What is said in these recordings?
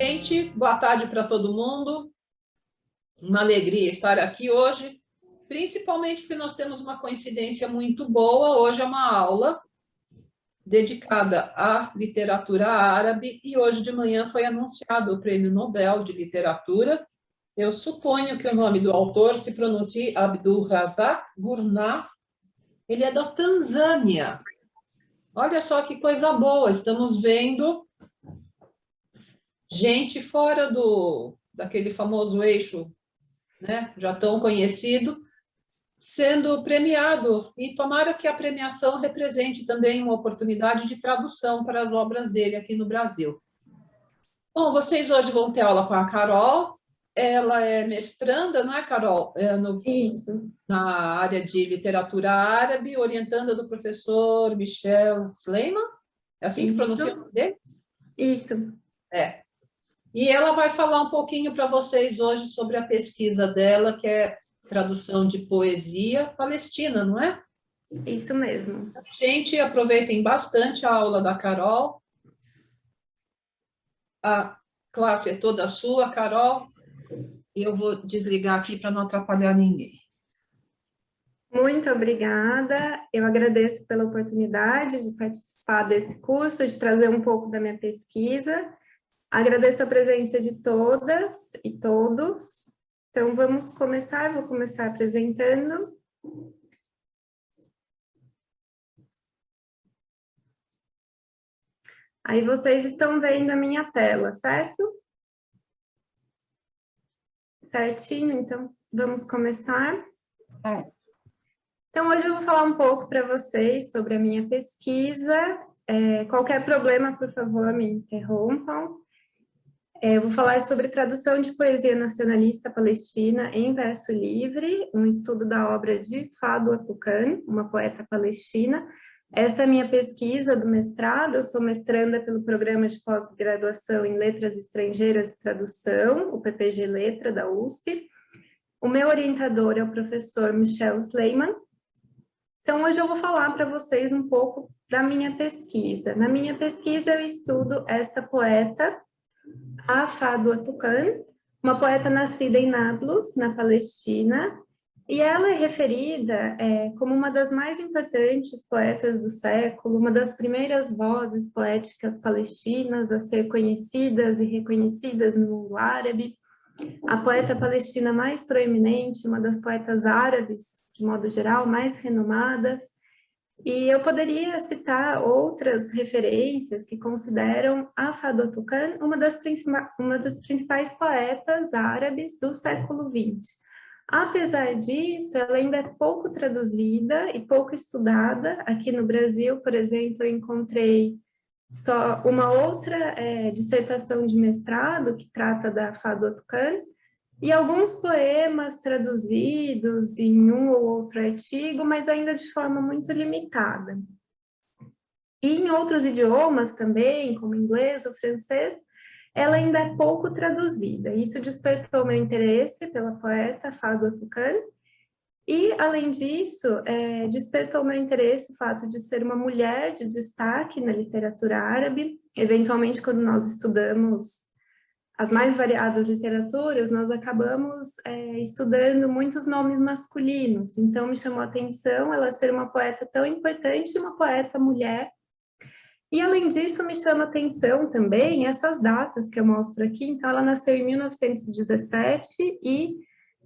Gente, boa tarde para todo mundo. Uma alegria estar aqui hoje, principalmente porque nós temos uma coincidência muito boa. Hoje é uma aula dedicada à literatura árabe e hoje de manhã foi anunciado o Prêmio Nobel de Literatura. Eu suponho que o nome do autor se pronuncie Abdul Razak Gurnah. Ele é da Tanzânia. Olha só que coisa boa, estamos vendo gente fora daquele famoso eixo, né, já tão conhecido, sendo premiado, e tomara que a premiação represente também uma oportunidade de tradução para as obras dele aqui no Brasil. Bom, vocês hoje vão ter aula com a Carol, ela é mestranda, não é, Carol? Isso. Na área de literatura árabe, orientanda do professor Michel Sleiman, é assim que pronuncia o nome dele? Isso. É. E ela vai falar um pouquinho para vocês hoje sobre a pesquisa dela, que é tradução de poesia palestina, não é? Isso mesmo. Gente, aproveitem bastante a aula da Carol. A classe é toda sua, Carol. E eu vou desligar aqui para não atrapalhar ninguém. Muito obrigada. Eu agradeço pela oportunidade de participar desse curso, de trazer um pouco da minha pesquisa. Agradeço a presença de todas e todos. Então, vamos começar. Vou começar apresentando. Aí vocês estão vendo a minha tela, certo? Certinho, então vamos começar. Então, hoje eu vou falar um pouco para vocês sobre a minha pesquisa. Qualquer problema, por favor, me interrompam. Eu vou falar sobre tradução de poesia nacionalista palestina em verso livre, um estudo da obra de Fadwa Tuqan, uma poeta palestina. Essa é a minha pesquisa do mestrado. Eu sou mestranda pelo Programa de Pós-Graduação em Letras Estrangeiras e Tradução, o PPG Letra, da USP. O meu orientador é o professor Michel Sleiman. Então, hoje eu vou falar para vocês um pouco da minha pesquisa. Na minha pesquisa, eu estudo essa poeta, a Fadwa Tuqan, uma poeta nascida em Nablus, na Palestina, e ela é referida como uma das mais importantes poetas do século, uma das primeiras vozes poéticas palestinas a ser conhecidas e reconhecidas no mundo árabe, a poeta palestina mais proeminente, uma das poetas árabes, de modo geral, mais renomadas. E eu poderia citar outras referências que consideram a Fadwa Tuqan uma das principais poetas árabes do século XX. Apesar disso, ela ainda é pouco traduzida e pouco estudada. Aqui no Brasil, por exemplo, eu encontrei só uma outra dissertação de mestrado que trata da Fadwa Tuqan, e alguns poemas traduzidos em um ou outro artigo, mas ainda de forma muito limitada. E em outros idiomas também, como inglês ou francês, ela ainda é pouco traduzida. Isso despertou meu interesse pela poeta Fadwa Tuqan, e, além disso, despertou meu interesse o fato de ser uma mulher de destaque na literatura árabe. Eventualmente, quando nós estudamos as mais variadas literaturas, nós acabamos estudando muitos nomes masculinos. Então, me chamou a atenção ela ser uma poeta tão importante e uma poeta mulher. E, além disso, me chama a atenção também essas datas que eu mostro aqui. Então, ela nasceu em 1917 e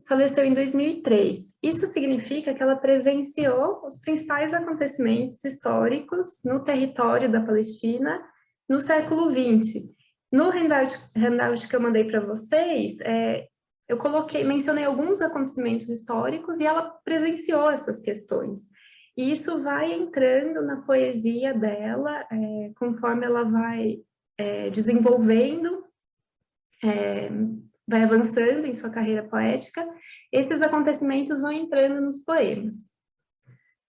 faleceu em 2003. Isso significa que ela presenciou os principais acontecimentos históricos no território da Palestina no século XX. No handout que eu mandei para vocês, eu mencionei alguns acontecimentos históricos e ela presenciou essas questões. E isso vai entrando na poesia dela, conforme ela vai desenvolvendo, vai avançando em sua carreira poética, esses acontecimentos vão entrando nos poemas.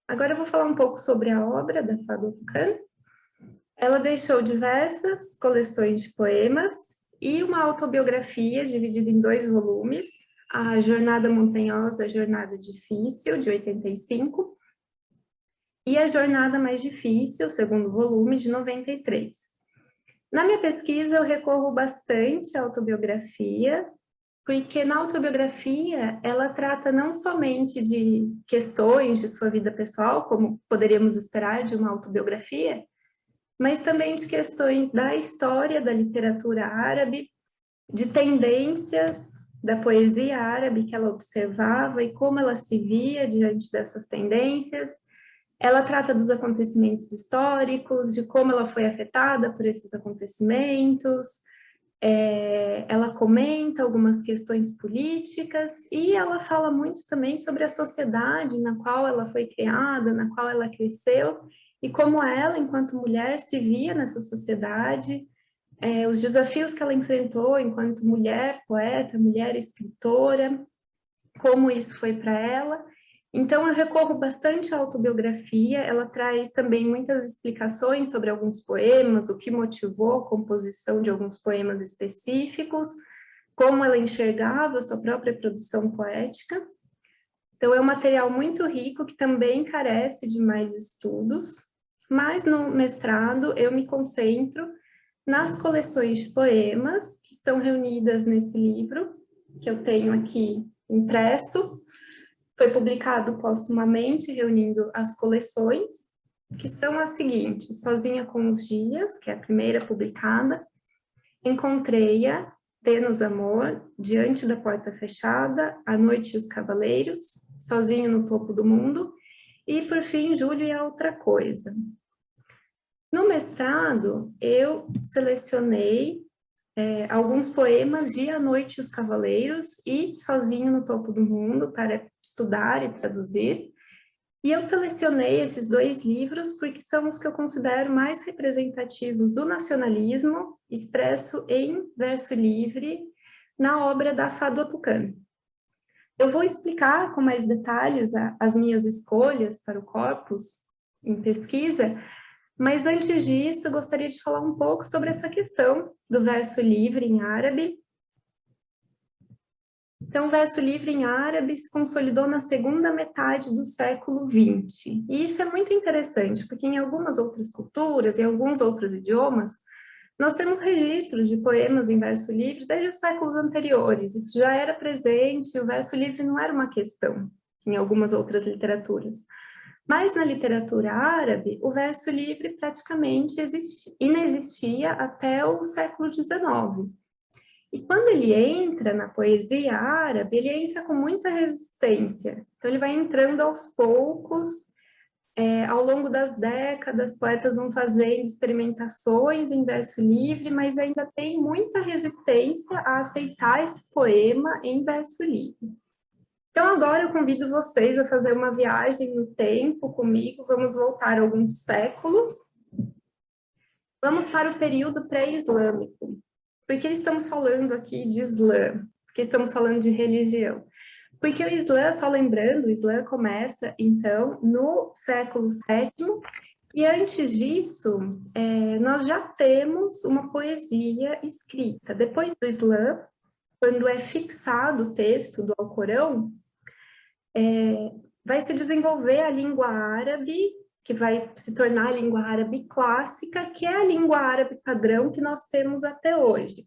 Agora eu vou falar um pouco sobre a obra da Fadwa Tuqan. Ela deixou diversas coleções de poemas e uma autobiografia dividida em 2 volumes, a Jornada Montanhosa, a Jornada Difícil, de 85, e a Jornada Mais Difícil, o 2º volume, de 93. Na minha pesquisa, eu recorro bastante à autobiografia, porque na autobiografia ela trata não somente de questões de sua vida pessoal, como poderíamos esperar de uma autobiografia, mas também de questões da história da literatura árabe, de tendências da poesia árabe que ela observava e como ela se via diante dessas tendências. Ela trata dos acontecimentos históricos, de como ela foi afetada por esses acontecimentos, ela comenta algumas questões políticas e ela fala muito também sobre a sociedade na qual ela foi criada, na qual ela cresceu e como ela, enquanto mulher, se via nessa sociedade, os desafios que ela enfrentou enquanto mulher poeta, mulher escritora, como isso foi para ela. Então, eu recorro bastante à autobiografia, ela traz também muitas explicações sobre alguns poemas, o que motivou a composição de alguns poemas específicos, como ela enxergava a sua própria produção poética. Então, é um material muito rico que também carece de mais estudos, mas no mestrado eu me concentro nas coleções de poemas que estão reunidas nesse livro, que eu tenho aqui impresso. Foi publicado póstumamente, reunindo as coleções, que são as seguintes: Sozinha com os Dias, que é a primeira publicada, Encontrei-a, Tê-nos Amor, Diante da Porta Fechada, A Noite e os Cavaleiros, Sozinho no Topo do Mundo, e, por fim, Júlio e a Outra Coisa. No mestrado, eu selecionei alguns poemas de A Noite e os Cavaleiros e Sozinho no Topo do Mundo para estudar e traduzir. E eu selecionei esses dois livros porque são os que eu considero mais representativos do nacionalismo expresso em verso livre na obra da Fadwa Tuqan. Eu vou explicar com mais detalhes as minhas escolhas para o corpus em pesquisa, mas antes disso, eu gostaria de falar um pouco sobre essa questão do verso livre em árabe. Então, o verso livre em árabe se consolidou na segunda metade do século XX. E isso é muito interessante, porque em algumas outras culturas, em alguns outros idiomas, nós temos registros de poemas em verso livre desde os séculos anteriores. Isso já era presente, o verso livre não era uma questão em algumas outras literaturas. Mas na literatura árabe, o verso livre praticamente inexistia até o século XIX. E quando ele entra na poesia árabe, ele entra com muita resistência. Então ele vai entrando aos poucos, ao longo das décadas, poetas vão fazendo experimentações em verso livre, mas ainda tem muita resistência a aceitar esse poema em verso livre. Então, agora eu convido vocês a fazer uma viagem no tempo comigo. Vamos voltar alguns séculos. Vamos para o período pré-islâmico. Por que estamos falando aqui de Islã? Por que estamos falando de religião? Porque o Islã, só lembrando, o Islã começa, então, no século VII. E antes disso, nós já temos uma poesia escrita. Depois do Islã, quando é fixado o texto do Alcorão, vai se desenvolver a língua árabe, que vai se tornar a língua árabe clássica, que é a língua árabe padrão que nós temos até hoje.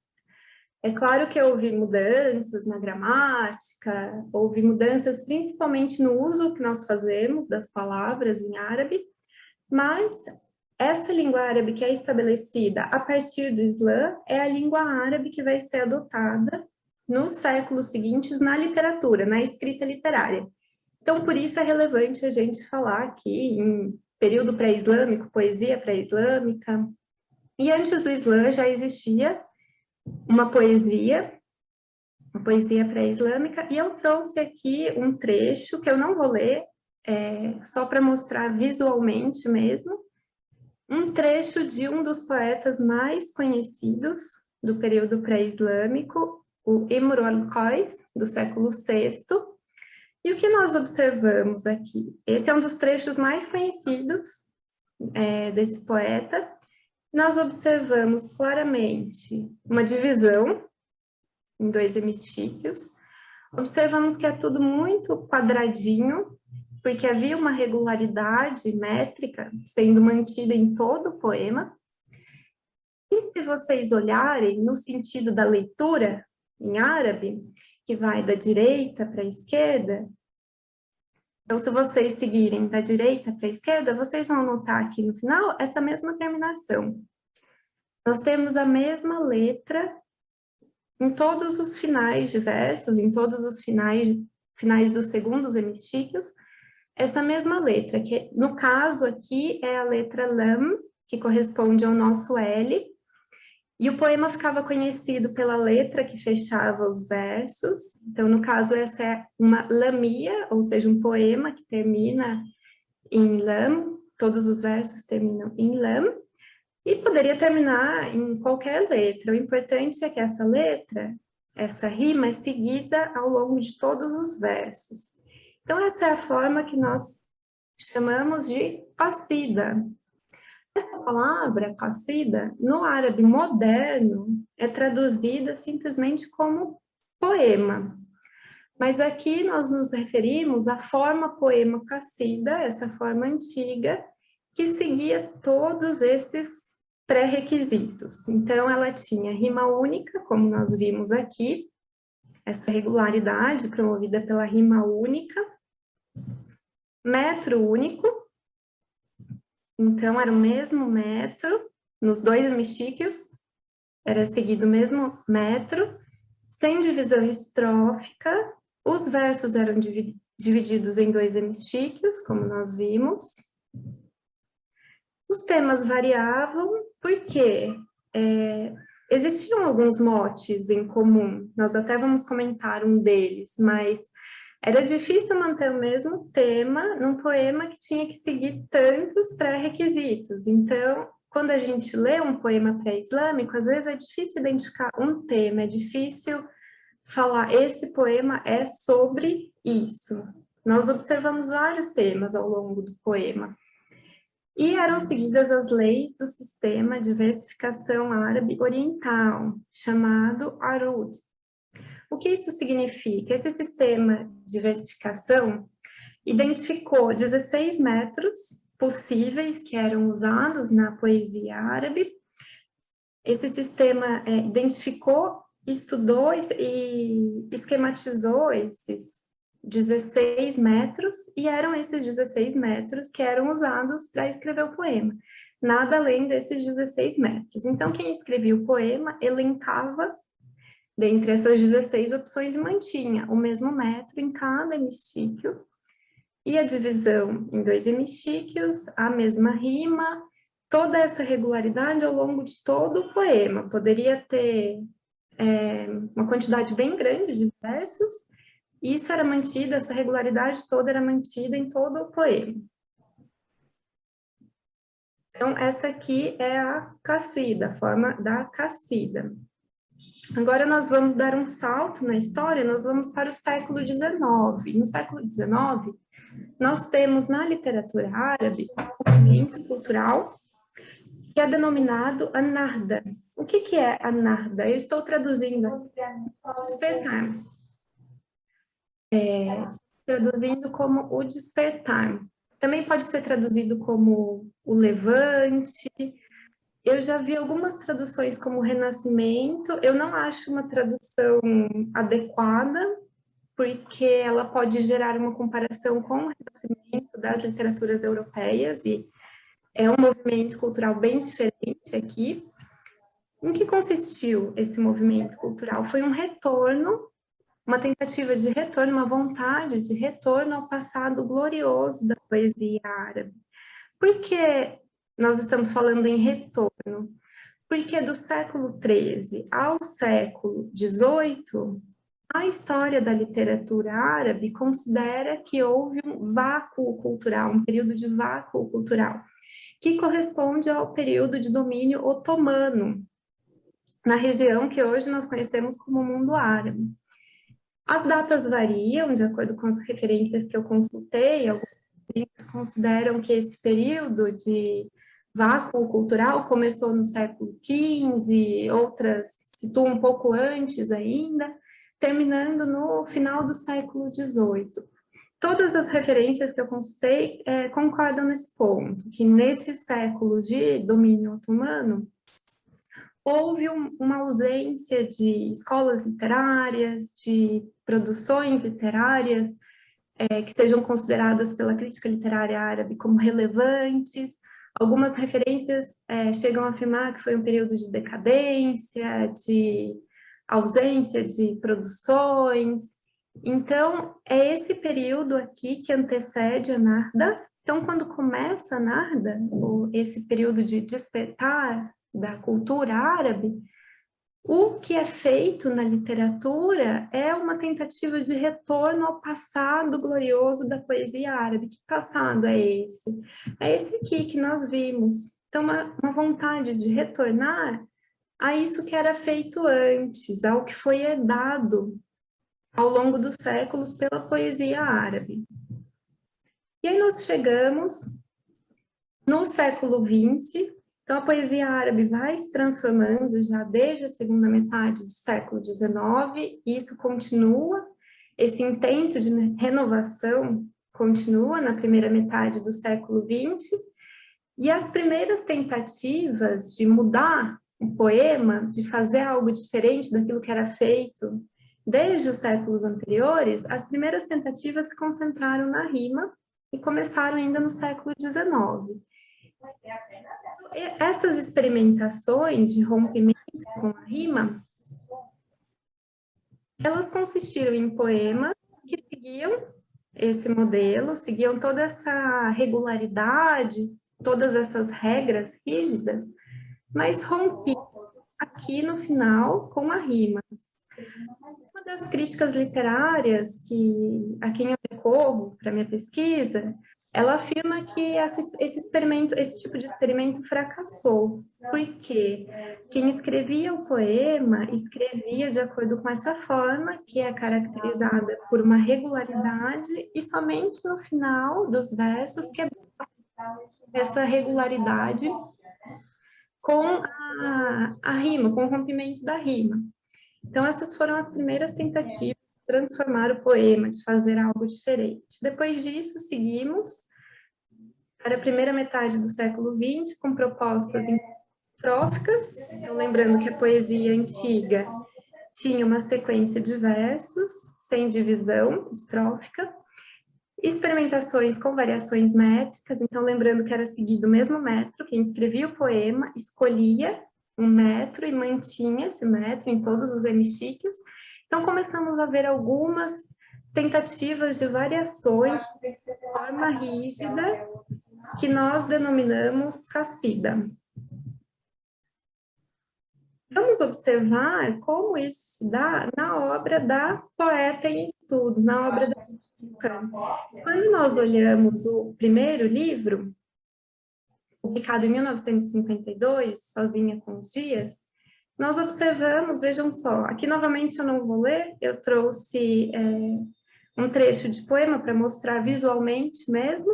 É claro que houve mudanças na gramática, houve mudanças principalmente no uso que nós fazemos das palavras em árabe, mas essa língua árabe que é estabelecida a partir do Islã é a língua árabe que vai ser adotada nos séculos seguintes na literatura, na escrita literária. Então, por isso é relevante a gente falar aqui em período pré-islâmico, poesia pré-islâmica. E antes do Islã já existia uma poesia pré-islâmica, e eu trouxe aqui um trecho que eu não vou ler, só para mostrar visualmente mesmo, um trecho de um dos poetas mais conhecidos do período pré-islâmico, o Imr al-Qais, do século VI. E o que nós observamos aqui? Esse é um dos trechos mais conhecidos desse poeta. Nós observamos claramente uma divisão em dois hemistíquios. Observamos que é tudo muito quadradinho, porque havia uma regularidade métrica sendo mantida em todo o poema. E se vocês olharem no sentido da leitura em árabe, que vai da direita para a esquerda, então se vocês seguirem da direita para a esquerda, vocês vão notar aqui no final essa mesma terminação. Nós temos a mesma letra em todos os finais de versos, em todos os finais dos segundos hemísticos, essa mesma letra, que no caso aqui é a letra Lam, que corresponde ao nosso L, e o poema ficava conhecido pela letra que fechava os versos. Então, no caso, essa é uma lamia, ou seja, um poema que termina em Lam, todos os versos terminam em Lam, e poderia terminar em qualquer letra. O importante é que essa letra, essa rima, é seguida ao longo de todos os versos. Então, essa é a forma que nós chamamos de qasida. Essa palavra, qasida, no árabe moderno, é traduzida simplesmente como poema. Mas aqui nós nos referimos à forma poema qasida, essa forma antiga, que seguia todos esses pré-requisitos. Então, ela tinha rima única, como nós vimos aqui, essa regularidade promovida pela rima única, metro único, então era o mesmo metro, nos dois hemísticos, era seguido o mesmo metro, sem divisão estrófica, os versos eram divididos em dois hemísticos, como nós vimos. Os temas variavam porque existiam alguns motes em comum, nós até vamos comentar um deles, mas era difícil manter o mesmo tema num poema que tinha que seguir tantos pré-requisitos. Então, quando a gente lê um poema pré-islâmico, às vezes é difícil identificar um tema, é difícil falar, esse poema é sobre isso. Nós observamos vários temas ao longo do poema. E eram seguidas as leis do sistema de versificação árabe oriental, chamado Arud. O que isso significa? Esse sistema de versificação identificou 16 metros possíveis que eram usados na poesia árabe. Esse sistema identificou, estudou e esquematizou esses 16 metros, e eram esses 16 metros que eram usados para escrever o poema. Nada além desses 16 metros. Então, quem escrevia o poema elencava dentre essas 16 opções e mantinha o mesmo metro em cada hemísticlo, e a divisão em dois hemísticlos, a mesma rima, toda essa regularidade ao longo de todo o poema. Poderia ter uma quantidade bem grande de versos, e isso era mantido, essa regularidade toda era mantida em todo o poema. Então, essa aqui é a qasida, a forma da qasida. Agora nós vamos dar um salto na história, nós vamos para o século XIX. No século XIX, nós temos na literatura árabe um movimento cultural que é denominado An-Nahda. O que é An-Nahda? Eu estou traduzindo despertar. Traduzindo como o despertar. Também pode ser traduzido como o levante. Eu já vi algumas traduções como renascimento, eu não acho uma tradução adequada, porque ela pode gerar uma comparação com o renascimento das literaturas europeias, e é um movimento cultural bem diferente aqui. Em que consistiu esse movimento cultural? Foi um retorno, uma tentativa de retorno, uma vontade de retorno ao passado glorioso da poesia árabe. Por que nós estamos falando em retorno? Porque do século XIII ao século XVIII, a história da literatura árabe considera que houve um vácuo cultural, um período de vácuo cultural, que corresponde ao período de domínio otomano, na região que hoje nós conhecemos como mundo árabe. As datas variam, de acordo com as referências que eu consultei, alguns consideram que esse período de vácuo cultural começou no século XV, outras situam um pouco antes ainda, terminando no final do século XVIII. Todas as referências que eu consultei concordam nesse ponto, que nesses séculos de domínio otomano, houve uma ausência de escolas literárias, de produções literárias que sejam consideradas pela crítica literária árabe como relevantes. Algumas referências chegam a afirmar que foi um período de decadência, de ausência de produções. Então, é esse período aqui que antecede a Narda. Então, quando começa a Narda, esse período de despertar da cultura árabe, o que é feito na literatura é uma tentativa de retorno ao passado glorioso da poesia árabe. Que passado é esse? É esse aqui que nós vimos. Então, uma vontade de retornar a isso que era feito antes, ao que foi herdado ao longo dos séculos pela poesia árabe. E aí nós chegamos no século XX. Então, a poesia árabe vai se transformando já desde a segunda metade do século XIX, e isso continua, esse intento de renovação continua na primeira metade do século XX, e as primeiras tentativas de mudar o poema, de fazer algo diferente daquilo que era feito desde os séculos anteriores, as primeiras tentativas se concentraram na rima e começaram ainda no século XIX. Essas experimentações de rompimento com a rima, elas consistiram em poemas que seguiam esse modelo, seguiam toda essa regularidade, todas essas regras rígidas, mas rompiam aqui no final com a rima. Uma das críticas literárias a quem eu recorro para minha pesquisa, ela afirma que esse tipo de experimento fracassou, porque quem escrevia o poema escrevia de acordo com essa forma, que é caracterizada por uma regularidade, e somente no final dos versos que essa regularidade com a rima, com o rompimento da rima. Então, essas foram as primeiras tentativas de transformar o poema, de fazer algo diferente. Depois disso, seguimos para a primeira metade do século XX, com propostas estróficas. Então, lembrando que a poesia antiga tinha uma sequência de versos, sem divisão estrófica, experimentações com variações métricas. Então, lembrando que era seguido o mesmo metro, quem escrevia o poema escolhia um metro e mantinha esse metro em todos os hemixíquios. Então, começamos a ver algumas tentativas de variações de forma rígida, que nós denominamos qassida. Vamos observar como isso se dá na obra da Poeta em Estudo, na obra da Khan. Quando nós olhamos o primeiro livro, publicado em 1952, Sozinha com os Dias, nós observamos, vejam só, aqui novamente eu não vou ler, eu trouxe um trecho de poema para mostrar visualmente mesmo.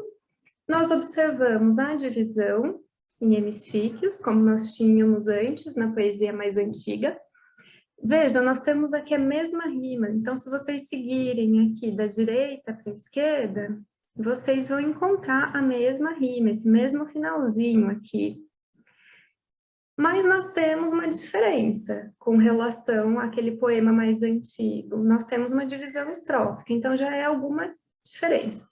Nós observamos a divisão em hemixíquios, como nós tínhamos antes na poesia mais antiga. Veja, nós temos aqui a mesma rima, então se vocês seguirem aqui da direita para a esquerda, vocês vão encontrar a mesma rima, esse mesmo finalzinho aqui. Mas nós temos uma diferença com relação àquele poema mais antigo. Nós temos uma divisão estrófica, então já é alguma diferença.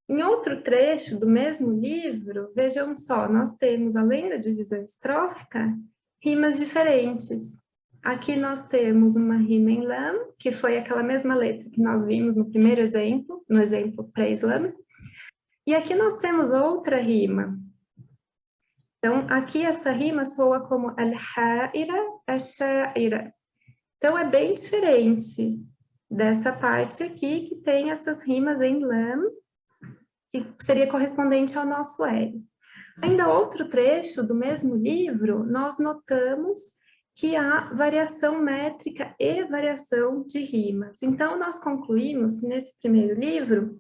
Em outro trecho do mesmo livro, vejam só, nós temos, além da divisão estrófica, rimas diferentes. Aqui nós temos uma rima em lam, que foi aquela mesma letra que nós vimos no primeiro exemplo, no exemplo pré-islâmico. E aqui nós temos outra rima. Então, aqui essa rima soa como al-ha'ira, ash-sha'ira. Então, é bem diferente dessa parte aqui, que tem essas rimas em lam, que seria correspondente ao nosso L. Ainda outro trecho do mesmo livro, nós notamos que há variação métrica e variação de rimas. Então, nós concluímos que nesse primeiro livro,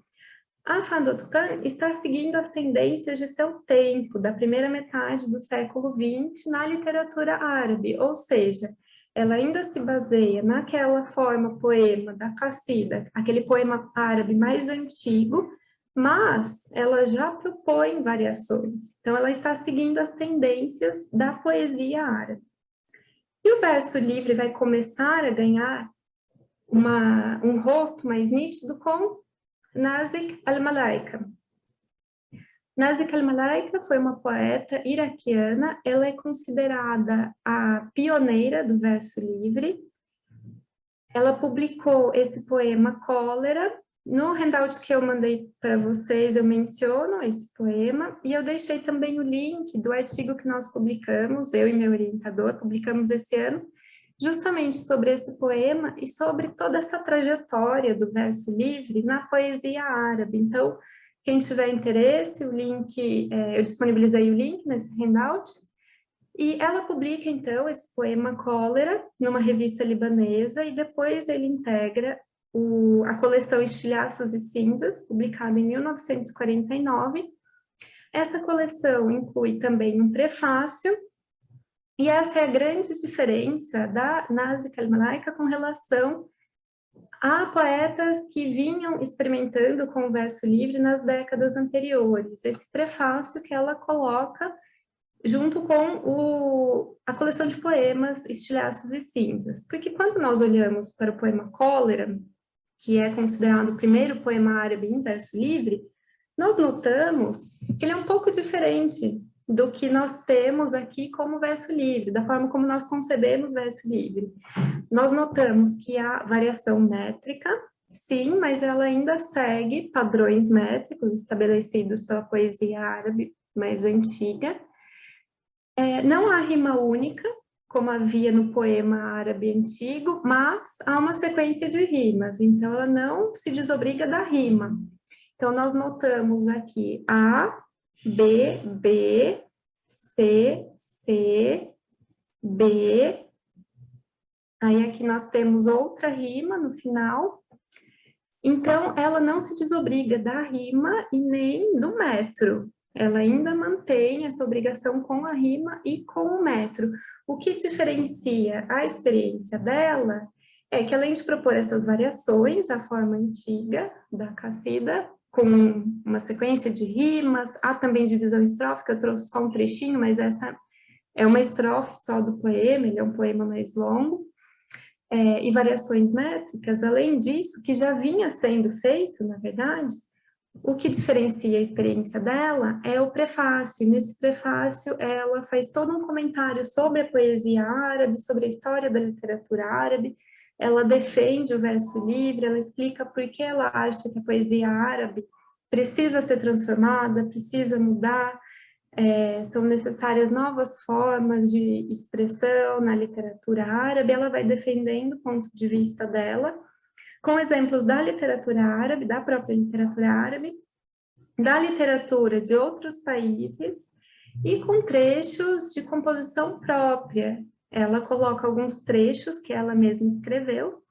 a Fadot Khan está seguindo as tendências de seu tempo, da primeira metade do século XX, na literatura árabe, ou seja, ela ainda se baseia naquela forma poema da qassida, aquele poema árabe mais antigo, mas ela já propõe variações. Então, ela está seguindo as tendências da poesia árabe. E o verso livre vai começar a ganhar um rosto mais nítido com Nazik al-Malaika. Nazik al-Malaika foi uma poeta iraquiana, ela é considerada a pioneira do verso livre. Ela publicou esse poema Cólera. No handout que eu mandei para vocês, eu menciono esse poema, e eu deixei também o link do artigo que nós publicamos, eu e meu orientador, publicamos esse ano, justamente sobre esse poema e sobre toda essa trajetória do verso livre na poesia árabe. Então, quem tiver interesse, o link, eu disponibilizei o link nesse handout, e ela publica, então, esse poema Cólera numa revista libanesa, e depois ele integra a coleção Estilhaços e Cinzas, publicada em 1949. Essa coleção inclui também um prefácio, e essa é a grande diferença da Nazik al-Malaika com relação a poetas que vinham experimentando com o verso livre nas décadas anteriores. Esse prefácio que ela coloca junto com a coleção de poemas Estilhaços e Cinzas. Porque quando nós olhamos para o poema Cólera, que é considerado o primeiro poema árabe em verso livre, nós notamos que ele é um pouco diferente do que nós temos aqui como verso livre, da forma como nós concebemos verso livre. Nós notamos que há variação métrica, sim, mas ela ainda segue padrões métricos estabelecidos pela poesia árabe mais antiga. Não há rima única, como havia no poema árabe antigo, mas há uma sequência de rimas, então ela não se desobriga da rima. Então, nós notamos aqui A, B, B, C, C, B. Aí aqui nós temos outra rima no final. Então, ela não se desobriga da rima e nem do metro. Ela ainda mantém essa obrigação com a rima e com o metro. O que diferencia a experiência dela é que, além de propor essas variações, a forma antiga da Qassida, com uma sequência de rimas, há também divisão estrófica, eu trouxe só um trechinho, mas essa é uma estrofe só do poema, ele é um poema mais longo, e variações métricas. Além disso, que já vinha sendo feito, na verdade, o que diferencia a experiência dela é o prefácio, e nesse prefácio ela faz todo um comentário sobre a poesia árabe, sobre a história da literatura árabe, ela defende o verso livre, ela explica por que ela acha que a poesia árabe precisa ser transformada, precisa mudar, são necessárias novas formas de expressão na literatura árabe. Ela vai defendendo o ponto de vista dela, com exemplos da literatura árabe, da própria literatura árabe, da literatura de outros países e com trechos de composição própria. Ela coloca alguns trechos que ela mesma escreveu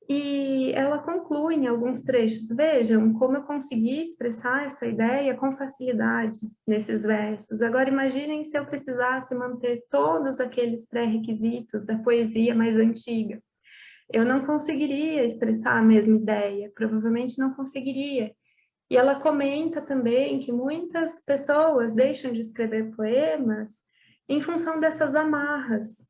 e ela conclui em alguns trechos: vejam como eu consegui expressar essa ideia com facilidade nesses versos. Agora imaginem se eu precisasse manter todos aqueles pré-requisitos da poesia mais antiga. Eu não conseguiria expressar a mesma ideia, provavelmente não conseguiria. E ela comenta também que muitas pessoas deixam de escrever poemas em função dessas amarras,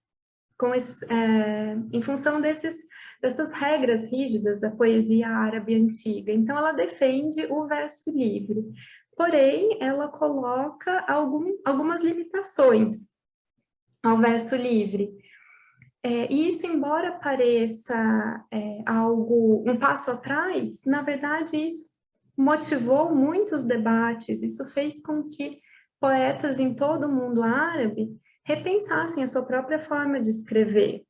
em função dessas regras rígidas da poesia árabe antiga. Então, ela defende o verso livre. Porém, ela coloca algumas limitações ao verso livre. Isso, embora pareça um passo atrás, na verdade, isso motivou muitos debates, isso fez com que poetas em todo o mundo árabe repensassem a sua própria forma de escrever.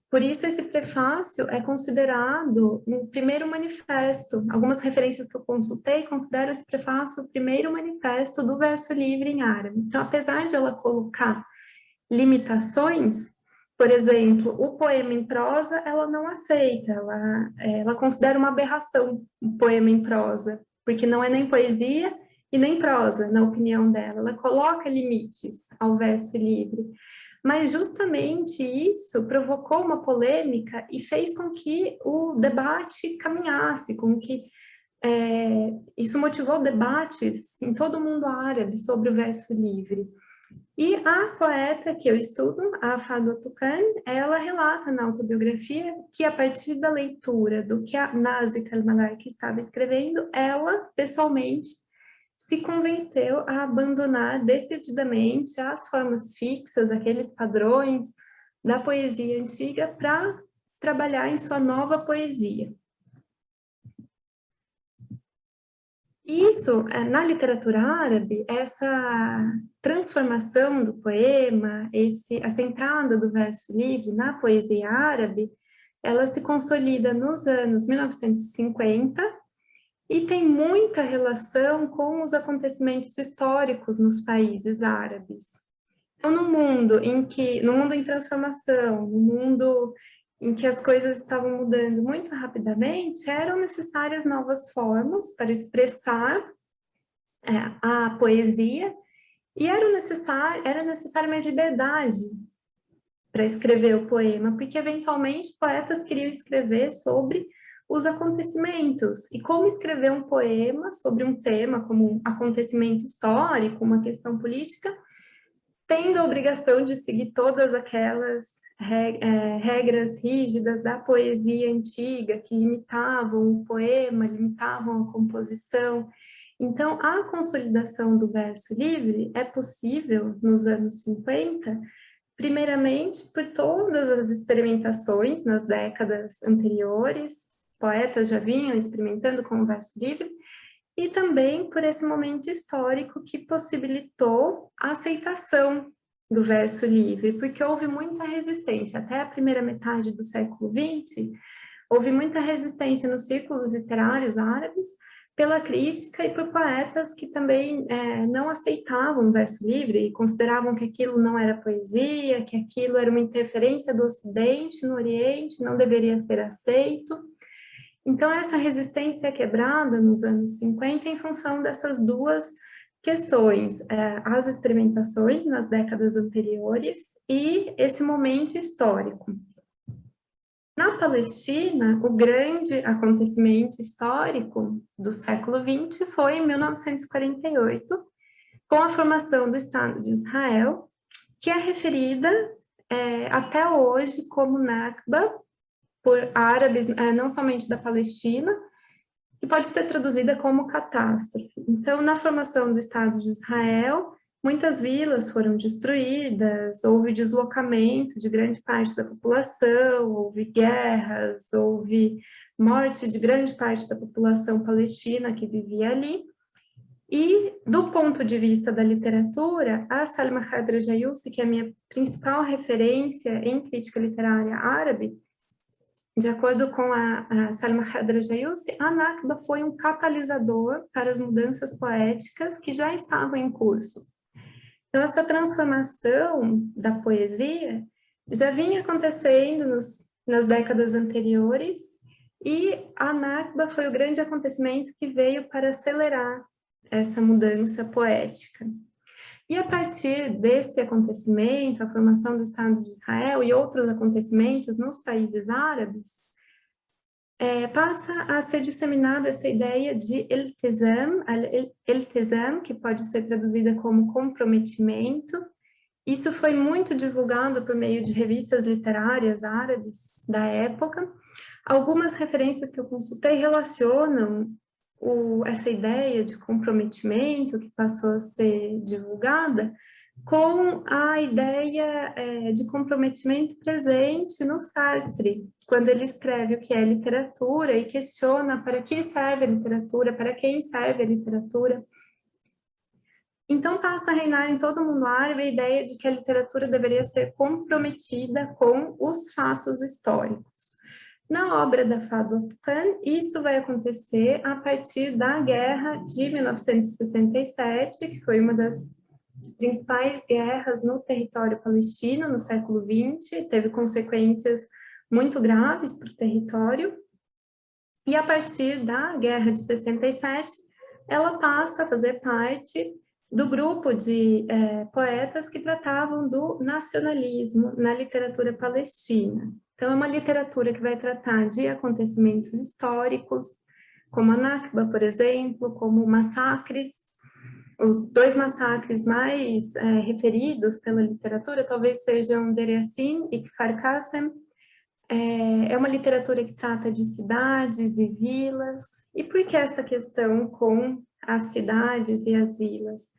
Por isso, esse prefácio é considerado um primeiro manifesto. Algumas referências que eu consultei consideram esse prefácio o primeiro manifesto do verso livre em árabe. Então, apesar de ela colocar limitações, por exemplo, o poema em prosa, ela não aceita, ela considera uma aberração o poema em prosa, porque não é nem poesia e nem prosa, na opinião dela. Ela coloca limites ao verso livre. Mas justamente isso provocou uma polêmica e fez com que o debate caminhasse, com que isso motivou debates em todo o mundo árabe sobre o verso livre. E a poeta que eu estudo, a Fadwa Tuqan, ela relata na autobiografia que a partir da leitura do que a Nazik al-Malaki estava escrevendo, ela, pessoalmente, se convenceu a abandonar decididamente as formas fixas, aqueles padrões da poesia antiga, para trabalhar em sua nova poesia. Isso, na literatura árabe, essa transformação do poema, essa entrada do verso livre na poesia árabe, ela se consolida nos anos 1950 e tem muita relação com os acontecimentos históricos nos países árabes. Então, no mundo em transformação, no mundo em que as coisas estavam mudando muito rapidamente, eram necessárias novas formas para expressar a poesia e era necessário mais liberdade para escrever o poema, porque eventualmente poetas queriam escrever sobre os acontecimentos e como escrever um poema sobre um tema como um acontecimento histórico, uma questão política, tendo a obrigação de seguir todas aquelas regras rígidas da poesia antiga, que limitavam o poema, limitavam a composição. Então, a consolidação do verso livre é possível nos anos 50, primeiramente por todas as experimentações nas décadas anteriores, poetas já vinham experimentando com o verso livre, e também por esse momento histórico que possibilitou a aceitação do verso livre, porque houve muita resistência. Até a primeira metade do século XX, houve muita resistência nos círculos literários árabes pela crítica e por poetas que também não aceitavam o verso livre e consideravam que aquilo não era poesia, que aquilo era uma interferência do Ocidente no Oriente, não deveria ser aceito. Então, essa resistência é quebrada nos anos 50 em função dessas duas questões, as experimentações nas décadas anteriores e esse momento histórico. Na Palestina, o grande acontecimento histórico do século XX foi em 1948, com a formação do Estado de Israel, que é referida até hoje como Nakba, por árabes, não somente da Palestina, e pode ser traduzida como catástrofe. Então, na formação do Estado de Israel, muitas vilas foram destruídas, houve deslocamento de grande parte da população, houve guerras, houve morte de grande parte da população palestina que vivia ali. E, do ponto de vista da literatura, a Salma Khadrad-Jayousi, que é a minha principal referência em crítica literária árabe, de acordo com a Salma Khadrad-Jayousi, a Nakba foi um catalisador para as mudanças poéticas que já estavam em curso. Então, essa transformação da poesia já vinha acontecendo nas décadas anteriores e a Nakba foi o grande acontecimento que veio para acelerar essa mudança poética. E a partir desse acontecimento, a formação do Estado de Israel e outros acontecimentos nos países árabes, passa a ser disseminada essa ideia de eltizam, que pode ser traduzida como comprometimento. Isso foi muito divulgado por meio de revistas literárias árabes da época. Algumas referências que eu consultei relacionam essa ideia de comprometimento que passou a ser divulgada com a ideia de comprometimento presente no Sartre, quando ele escreve o que é literatura e questiona para que serve a literatura, para quem serve a literatura. Então passa a reinar em todo o mundo árabe a ideia de que a literatura deveria ser comprometida com os fatos históricos. Na obra da Fadwa Tuqan, isso vai acontecer a partir da Guerra de 1967, que foi uma das principais guerras no território palestino no século XX, teve consequências muito graves para o território, e a partir da Guerra de 67, ela passa a fazer parte do grupo de poetas que tratavam do nacionalismo na literatura palestina. Então, é uma literatura que vai tratar de acontecimentos históricos, como a Nakba, por exemplo, como massacres. Os dois massacres mais referidos pela literatura talvez sejam Deir Yassin e Kfar Qassem. É uma literatura que trata de cidades e vilas. E por que essa questão com as cidades e as vilas?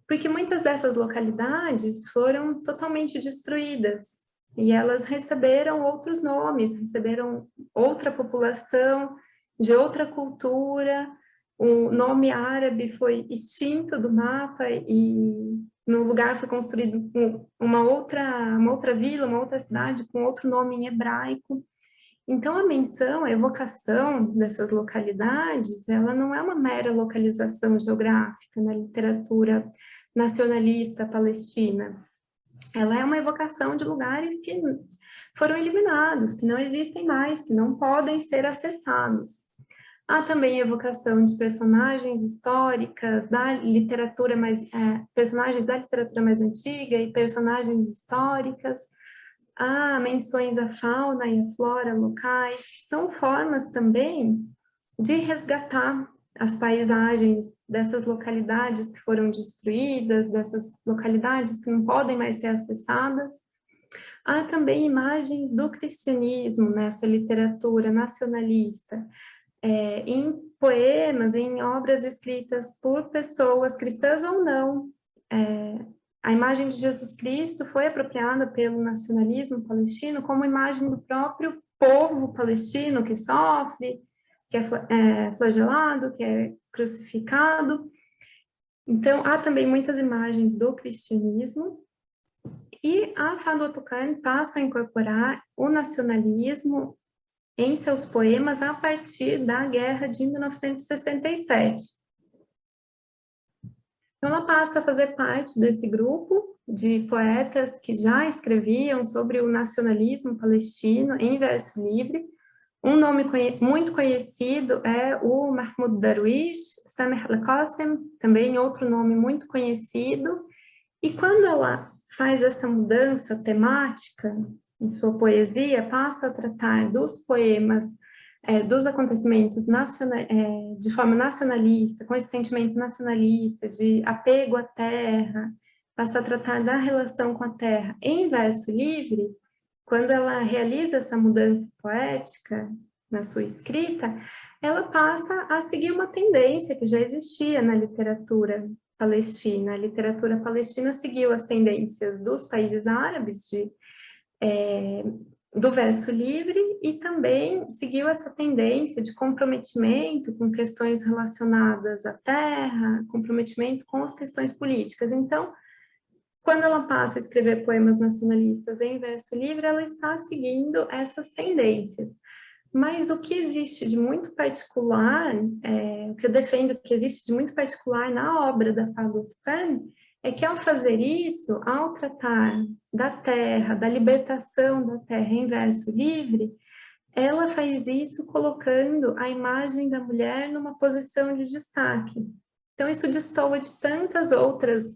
Porque muitas dessas localidades foram totalmente destruídas e elas receberam outros nomes, receberam outra população, de outra cultura. O nome árabe foi extinto do mapa e no lugar foi construído uma outra vila, uma outra cidade com outro nome em hebraico. Então, a menção, a evocação dessas localidades, ela não é uma mera localização geográfica na literatura nacionalista palestina. Ela é uma evocação de lugares que foram eliminados, que não existem mais, que não podem ser acessados. Há também evocação de personagens históricas da literatura personagens da literatura mais antiga e personagens históricas. Há menções à fauna e à flora locais, que são formas também de resgatar as paisagens dessas localidades que foram destruídas, dessas localidades que não podem mais ser acessadas. Há também imagens do cristianismo nessa literatura nacionalista, em poemas, em obras escritas por pessoas cristãs ou não. A imagem de Jesus Cristo foi apropriada pelo nacionalismo palestino como imagem do próprio povo palestino que sofre, que é flagelado, que é crucificado. Então, há também muitas imagens do cristianismo. E a Fadwa Tuqan passa a incorporar o nacionalismo em seus poemas a partir da Guerra de 1967. Então, ela passa a fazer parte desse grupo de poetas que já escreviam sobre o nacionalismo palestino em verso livre. Um nome muito conhecido é o Mahmoud Darwish, Sameh al-Qassem, também outro nome muito conhecido. E quando ela faz essa mudança temática em sua poesia, passa a tratar dos poemas, dos acontecimentos de forma nacionalista, com esse sentimento nacionalista, de apego à terra, passa a tratar da relação com a terra em verso livre. Quando ela realiza essa mudança poética na sua escrita, ela passa a seguir uma tendência que já existia na literatura palestina. A literatura palestina seguiu as tendências dos países árabes do verso livre e também seguiu essa tendência de comprometimento com questões relacionadas à terra, comprometimento com as questões políticas. Então, quando ela passa a escrever poemas nacionalistas em verso livre, ela está seguindo essas tendências. Mas o que existe de muito particular, o que eu defendo que existe de muito particular na obra da Fadwa Tuqan, é que ao fazer isso, ao tratar da terra, da libertação da terra em verso livre, ela faz isso colocando a imagem da mulher numa posição de destaque. Então isso destoa de tantas outras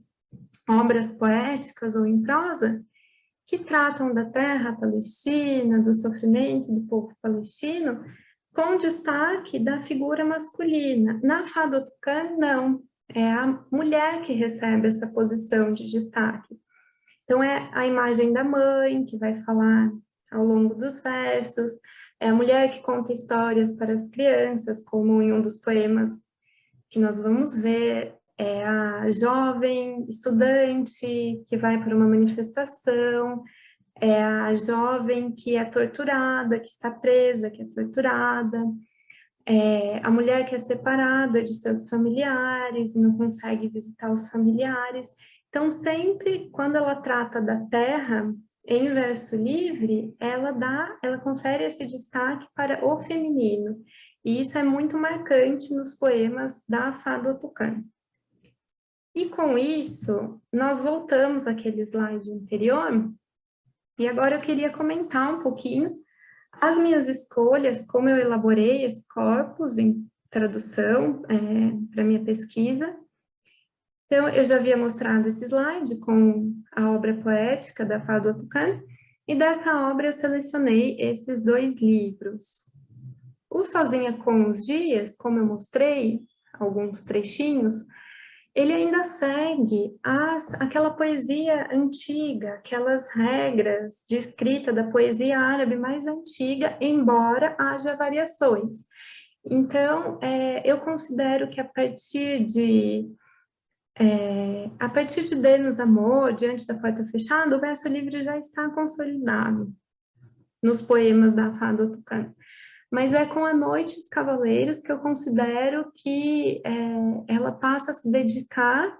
obras poéticas ou em prosa, que tratam da terra palestina, do sofrimento do povo palestino, com destaque da figura masculina. Na Fadwa Tuqan, não. É a mulher que recebe essa posição de destaque. Então, é a imagem da mãe, que vai falar ao longo dos versos, é a mulher que conta histórias para as crianças, como em um dos poemas que nós vamos ver, é a jovem estudante que vai para uma manifestação, é a jovem que é torturada, que está presa, que é torturada, é a mulher que é separada de seus familiares e não consegue visitar os familiares. Então, sempre quando ela trata da terra em verso livre, ela confere esse destaque para o feminino. E isso é muito marcante nos poemas da Fadwa Tuqan. E com isso, nós voltamos àquele slide anterior, e agora eu queria comentar um pouquinho as minhas escolhas, como eu elaborei esse corpus em tradução para minha pesquisa. Então, eu já havia mostrado esse slide com a obra poética da Fadwa Tuqan, e dessa obra eu selecionei esses dois livros. O Sozinha com os Dias, como eu mostrei, alguns trechinhos, ele ainda segue aquela poesia antiga, aquelas regras de escrita da poesia árabe mais antiga, embora haja variações. Então, eu considero que a partir de Dê-nos Amor, Diante da Porta Fechada, o verso livre já está consolidado nos poemas da Fado Tucano. Mas é com A Noite e os Cavaleiros que eu considero que ela passa a se dedicar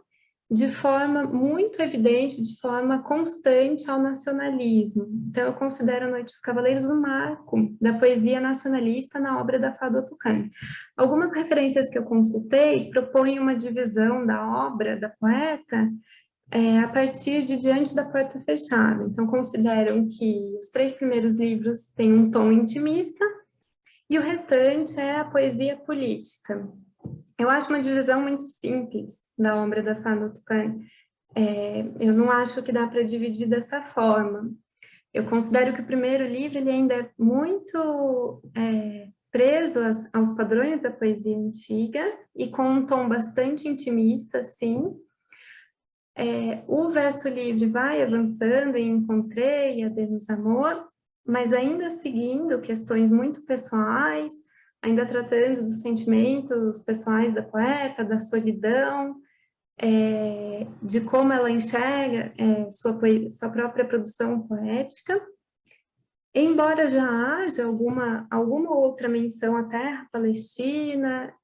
de forma muito evidente, de forma constante ao nacionalismo. Então, eu considero A Noite e os Cavaleiros um marco da poesia nacionalista na obra da Fado Tucano. Algumas referências que eu consultei propõem uma divisão da obra da poeta a partir de Diante da Porta Fechada. Então, consideram que os 3 primeiros livros têm um tom intimista, e o restante é a poesia política. Eu acho uma divisão muito simples da obra da Fado Tucano. Eu não acho que dá para dividir dessa forma. Eu considero que o primeiro livro ele ainda é muito preso aos padrões da poesia antiga e com um tom bastante intimista, sim. O verso livre vai avançando em Encontrei, a Dê-nos Amor, mas ainda seguindo questões muito pessoais, ainda tratando dos sentimentos pessoais da poeta, da solidão, de como ela enxerga sua própria produção poética. Embora já haja alguma outra menção à terra palestina,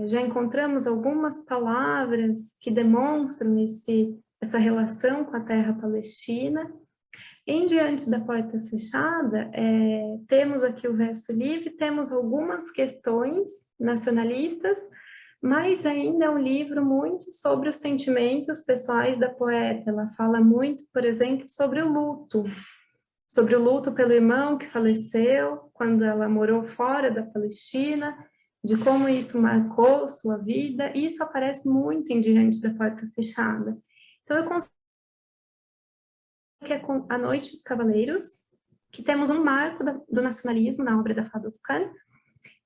já encontramos algumas palavras que demonstram essa relação com a terra palestina. Em Diante da Porta Fechada, temos aqui o verso livre, temos algumas questões nacionalistas, mas ainda é um livro muito sobre os sentimentos pessoais da poeta. Ela fala muito, por exemplo, sobre o luto pelo irmão que faleceu quando ela morou fora da Palestina, de como isso marcou sua vida, e isso aparece muito em Diante da Porta Fechada. Então, eu considero que é com A Noite e os Cavaleiros, que temos um marco do nacionalismo na obra da Fado Tucano,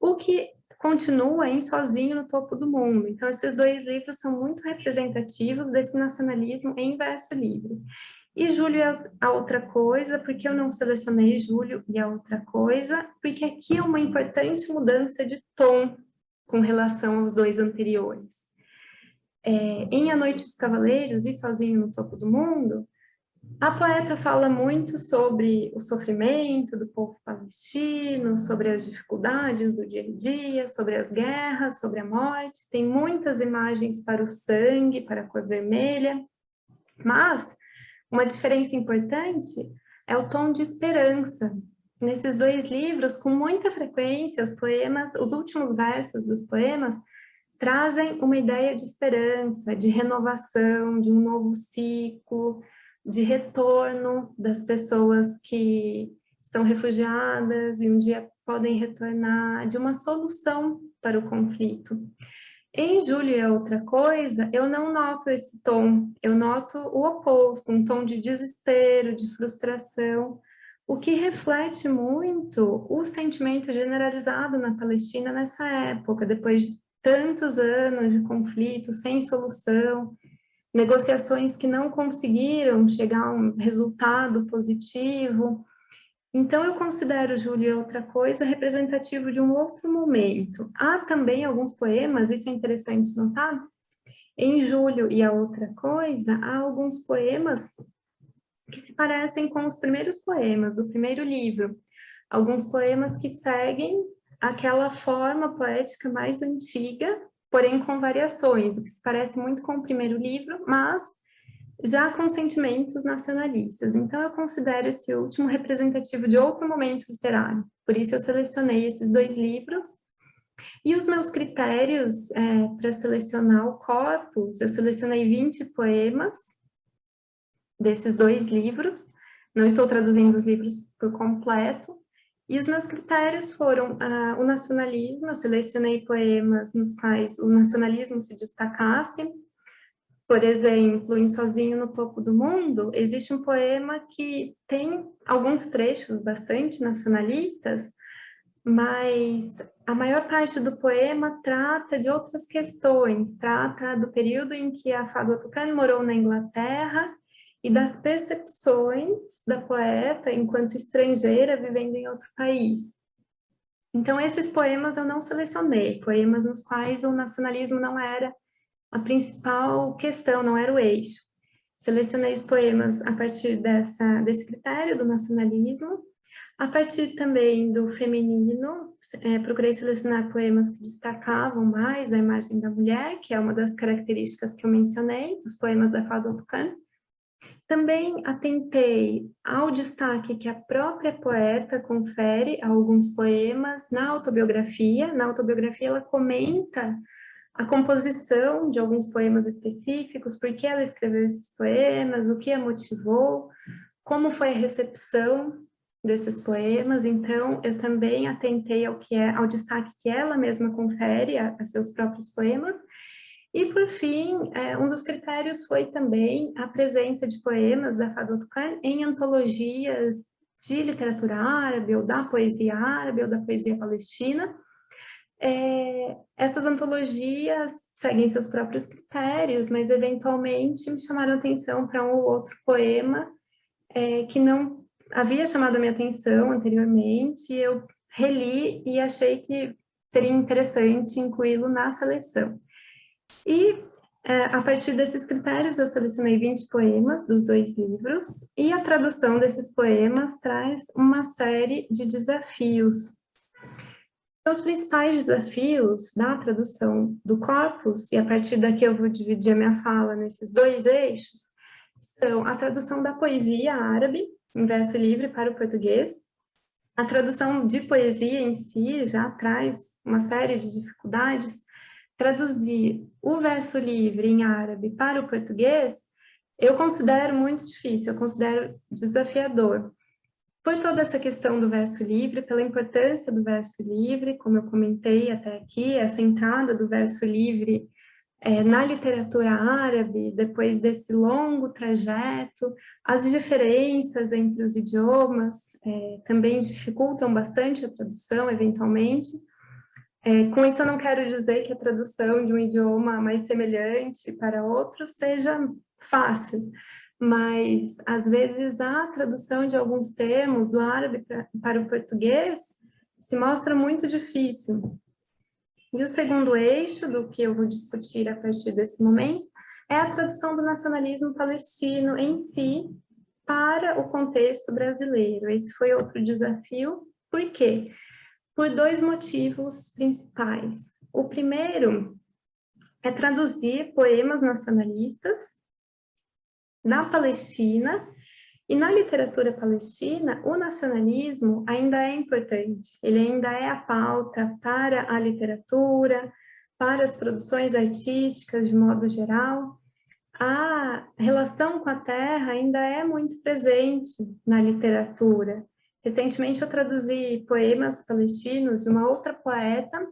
o que continua em Sozinho no Topo do Mundo. Então, esses 2 livros são muito representativos desse nacionalismo em verso livre. E Júlio é a outra coisa, porque eu não selecionei Júlio e a outra coisa, porque aqui é uma importante mudança de tom com relação aos 2 anteriores. Em A Noite dos Cavaleiros e Sozinho no Topo do Mundo, a poeta fala muito sobre o sofrimento do povo palestino, sobre as dificuldades do dia a dia, sobre as guerras, sobre a morte. Tem muitas imagens para o sangue, para a cor vermelha, mas uma diferença importante é o tom de esperança. Nesses 2 livros, com muita frequência, os últimos versos dos poemas trazem uma ideia de esperança, de renovação, de um novo ciclo, de retorno das pessoas que estão refugiadas e um dia podem retornar, de uma solução para o conflito. Em Júlio é outra coisa, eu não noto esse tom, eu noto o oposto, um tom de desespero, de frustração, o que reflete muito o sentimento generalizado na Palestina nessa época, depois de tantos anos de conflito sem solução, negociações que não conseguiram chegar a um resultado positivo. Então, eu considero Júlio outra coisa representativo de um outro momento. Há também alguns poemas, isso é interessante notar, em Júlio e a outra coisa, há alguns poemas que se parecem com os primeiros poemas do primeiro livro. Alguns poemas que seguem aquela forma poética mais antiga, porém com variações, o que se parece muito com o primeiro livro, mas já com sentimentos nacionalistas. Então, eu considero esse último representativo de outro momento literário. Por isso, eu selecionei esses 2 livros. E os meus critérios para selecionar o corpus, eu selecionei 20 poemas desses 2 livros. Não estou traduzindo os livros por completo. E os meus critérios foram o nacionalismo, eu selecionei poemas nos quais o nacionalismo se destacasse. Por exemplo, em Sozinho no Topo do Mundo, existe um poema que tem alguns trechos bastante nacionalistas, mas a maior parte do poema trata de outras questões, trata do período em que a Fadwa Tuqan morou na Inglaterra e das percepções da poeta enquanto estrangeira vivendo em outro país. Então, esses poemas eu não selecionei, poemas nos quais o nacionalismo não era a principal questão, não era o eixo. Selecionei os poemas a partir desse critério do nacionalismo, a partir também do feminino, procurei selecionar poemas que destacavam mais a imagem da mulher, que é uma das características que eu mencionei, dos poemas da Fadwa Tuqan. Também atentei ao destaque que a própria poeta confere a alguns poemas na autobiografia. Na autobiografia ela comenta a composição de alguns poemas específicos, por que ela escreveu esses poemas, o que a motivou, como foi a recepção desses poemas. Então, eu também atentei ao destaque que ela mesma confere a seus próprios poemas. E, por fim, um dos critérios foi também a presença de poemas da Fadwa Tuqan em antologias de literatura árabe, ou da poesia árabe, ou da poesia palestina. Essas antologias seguem seus próprios critérios, mas, eventualmente, me chamaram a atenção para um ou outro poema que não havia chamado a minha atenção anteriormente, eu reli e achei que seria interessante incluí-lo na seleção. E, a partir desses critérios, eu selecionei 20 poemas dos 2 livros, e a tradução desses poemas traz uma série de desafios. Então, os principais desafios da tradução do corpus, e a partir daqui eu vou dividir a minha fala nesses 2 eixos, são a tradução da poesia árabe, em verso livre, para o português. A tradução de poesia em si já traz uma série de dificuldades. Traduzir o verso livre em árabe para o português, eu considero muito difícil, eu considero desafiador. Por toda essa questão do verso livre, pela importância do verso livre, como eu comentei até aqui, essa entrada do verso livre na literatura árabe, depois desse longo trajeto, as diferenças entre os idiomas também dificultam bastante a tradução, eventualmente. Com isso, eu não quero dizer que a tradução de um idioma mais semelhante para outro seja fácil, mas, às vezes, a tradução de alguns termos do árabe para o português se mostra muito difícil. E o segundo eixo do que eu vou discutir a partir desse momento é a tradução do nacionalismo palestino em si para o contexto brasileiro. Esse foi outro desafio. Por quê? Por 2 motivos principais. O primeiro é traduzir poemas nacionalistas na Palestina, e na literatura palestina, o nacionalismo ainda é importante, ele ainda é a pauta para a literatura, para as produções artísticas de modo geral. A relação com a terra ainda é muito presente na literatura. Recentemente eu traduzi poemas palestinos de uma outra poeta,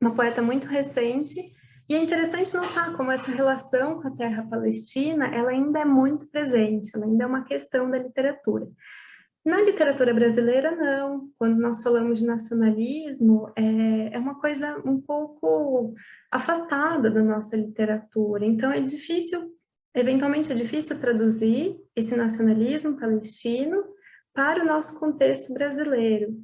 uma poeta muito recente, e é interessante notar como essa relação com a terra palestina, ela ainda é muito presente, ela ainda é uma questão da literatura. Na literatura brasileira, não. Quando nós falamos de nacionalismo, é uma coisa um pouco afastada da nossa literatura. Então, é difícil, eventualmente é difícil traduzir esse nacionalismo palestino para o nosso contexto brasileiro.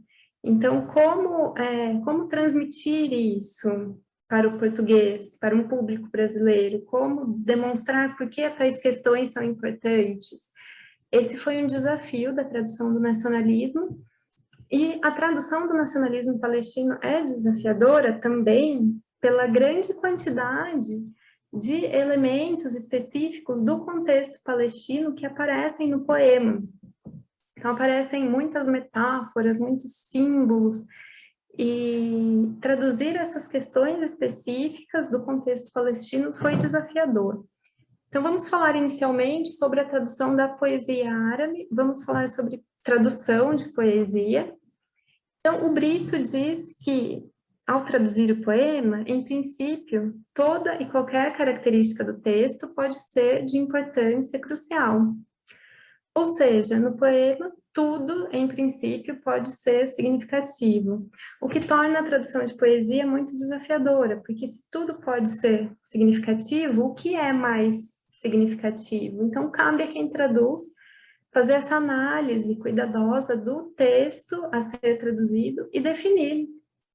Então, como transmitir isso para o português, para um público brasileiro? Como demonstrar por que tais questões são importantes? Esse foi um desafio da tradução do nacionalismo, e a tradução do nacionalismo palestino é desafiadora também pela grande quantidade de elementos específicos do contexto palestino que aparecem no poema. Então, aparecem muitas metáforas, muitos símbolos, e traduzir essas questões específicas do contexto palestino foi desafiador. Então, vamos falar inicialmente sobre a tradução da poesia árabe, vamos falar sobre tradução de poesia. Então, o Brito diz que, ao traduzir o poema, em princípio, toda e qualquer característica do texto pode ser de importância crucial. Ou seja, no poema, tudo, em princípio, pode ser significativo, o que torna a tradução de poesia muito desafiadora, porque se tudo pode ser significativo, o que é mais significativo? Então, cabe a quem traduz fazer essa análise cuidadosa do texto a ser traduzido e definir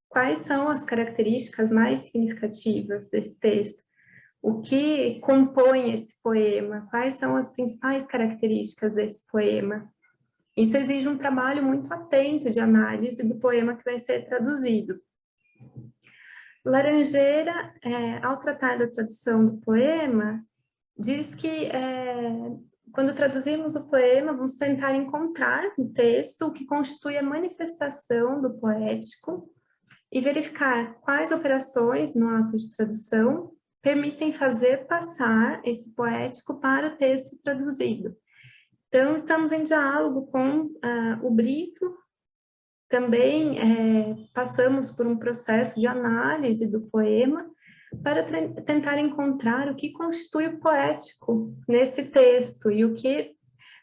quais são as características mais significativas desse texto. O que compõe esse poema? Quais são as principais características desse poema? Isso exige um trabalho muito atento de análise do poema que vai ser traduzido. Laranjeira, ao tratar da tradução do poema, diz que quando traduzimos o poema, vamos tentar encontrar no texto o que constitui a manifestação do poético e verificar quais operações no ato de tradução permitem fazer passar esse poético para o texto traduzido. Então, estamos em diálogo com o Brito, também passamos por um processo de análise do poema para tentar encontrar o que constitui o poético nesse texto e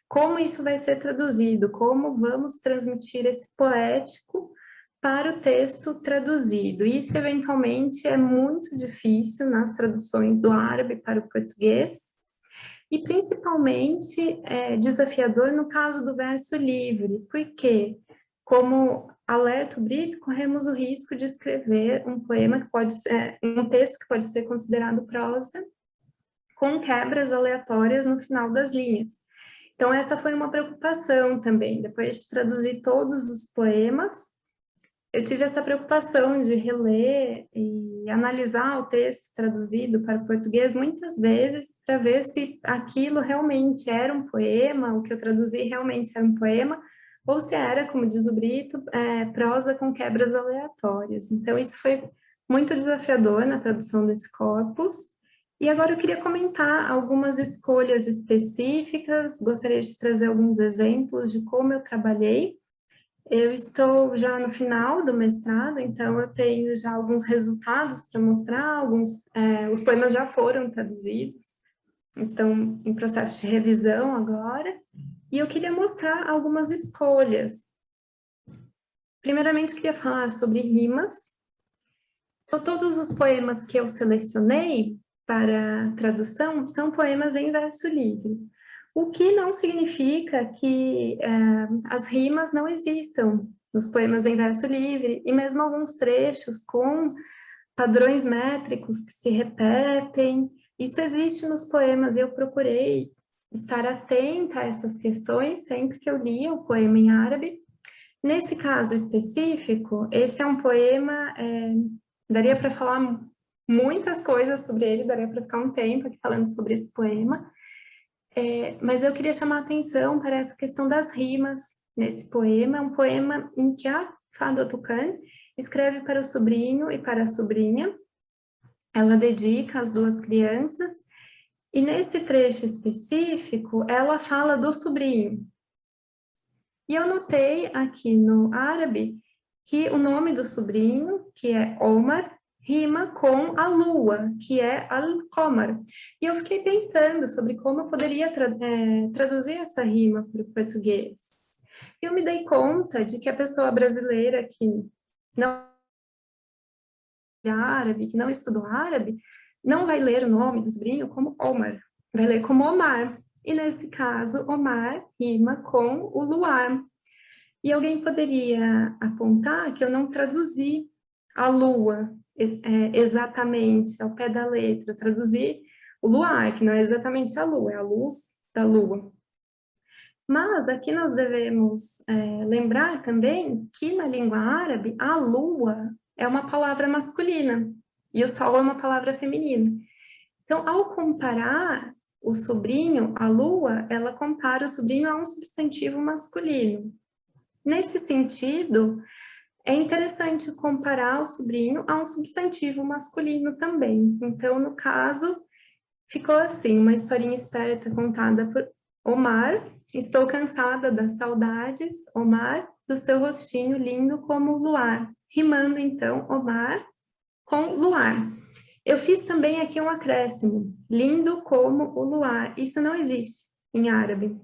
como isso vai ser traduzido, como vamos transmitir esse poético para o texto traduzido. Isso, eventualmente, é muito difícil nas traduções do árabe para o português, e principalmente desafiador no caso do verso livre, porque, como alerta o Brito, corremos o risco de escrever um poema que pode ser, um texto que pode ser considerado prosa, com quebras aleatórias no final das linhas. Então, essa foi uma preocupação também. Depois de traduzir todos os poemas, eu tive essa preocupação de reler e analisar o texto traduzido para o português muitas vezes para ver se aquilo realmente era um poema, o que eu traduzi realmente era um poema, ou se era, como diz o Brito, prosa com quebras aleatórias. Então, isso foi muito desafiador na tradução desse corpus. E agora eu queria comentar algumas escolhas específicas, gostaria de trazer alguns exemplos de como eu trabalhei. Eu estou já no final do mestrado, então eu tenho já alguns resultados para mostrar, os poemas já foram traduzidos, estão em processo de revisão agora, e eu queria mostrar algumas escolhas. Primeiramente, eu queria falar sobre rimas. Então, todos os poemas que eu selecionei para tradução são poemas em verso livre. O que não significa que as rimas não existam nos poemas em verso livre, e mesmo alguns trechos com padrões métricos que se repetem. Isso existe nos poemas, e eu procurei estar atenta a essas questões sempre que eu lia o poema em árabe. Nesse caso específico, esse é um poema, daria para falar muitas coisas sobre ele, daria para ficar um tempo aqui falando sobre esse poema, mas eu queria chamar a atenção para essa questão das rimas nesse poema. É um poema em que a Fado Tucan escreve para o sobrinho e para a sobrinha. Ela dedica às duas crianças, e nesse trecho específico, ela fala do sobrinho. E eu notei aqui no árabe que o nome do sobrinho, que é Omar, rima com a lua, que é Al-Qamar. E eu fiquei pensando sobre como eu poderia traduzir essa rima para o português. Eu me dei conta de que a pessoa brasileira que não é árabe, que não estudou árabe, não vai ler o nome do sobrinho como Omar, vai ler como Omar. E nesse caso, Omar rima com o luar. E alguém poderia apontar que eu não traduzi a lua exatamente ao pé da letra, eu traduzi o luar, que não é exatamente a lua, é a luz da lua. Mas aqui nós devemos lembrar também que na língua árabe, a lua é uma palavra masculina e o sol é uma palavra feminina. Então, ao comparar o sobrinho, a lua, ela compara o sobrinho a um substantivo masculino. Nesse sentido, é interessante comparar o sobrinho a um substantivo masculino também. Então, no caso, ficou assim, uma historinha esperta contada por Omar. Estou cansada das saudades, Omar, do seu rostinho lindo como o luar. Rimando, então, Omar com luar. Eu fiz também aqui um acréscimo, lindo como o luar. Isso não existe em árabe.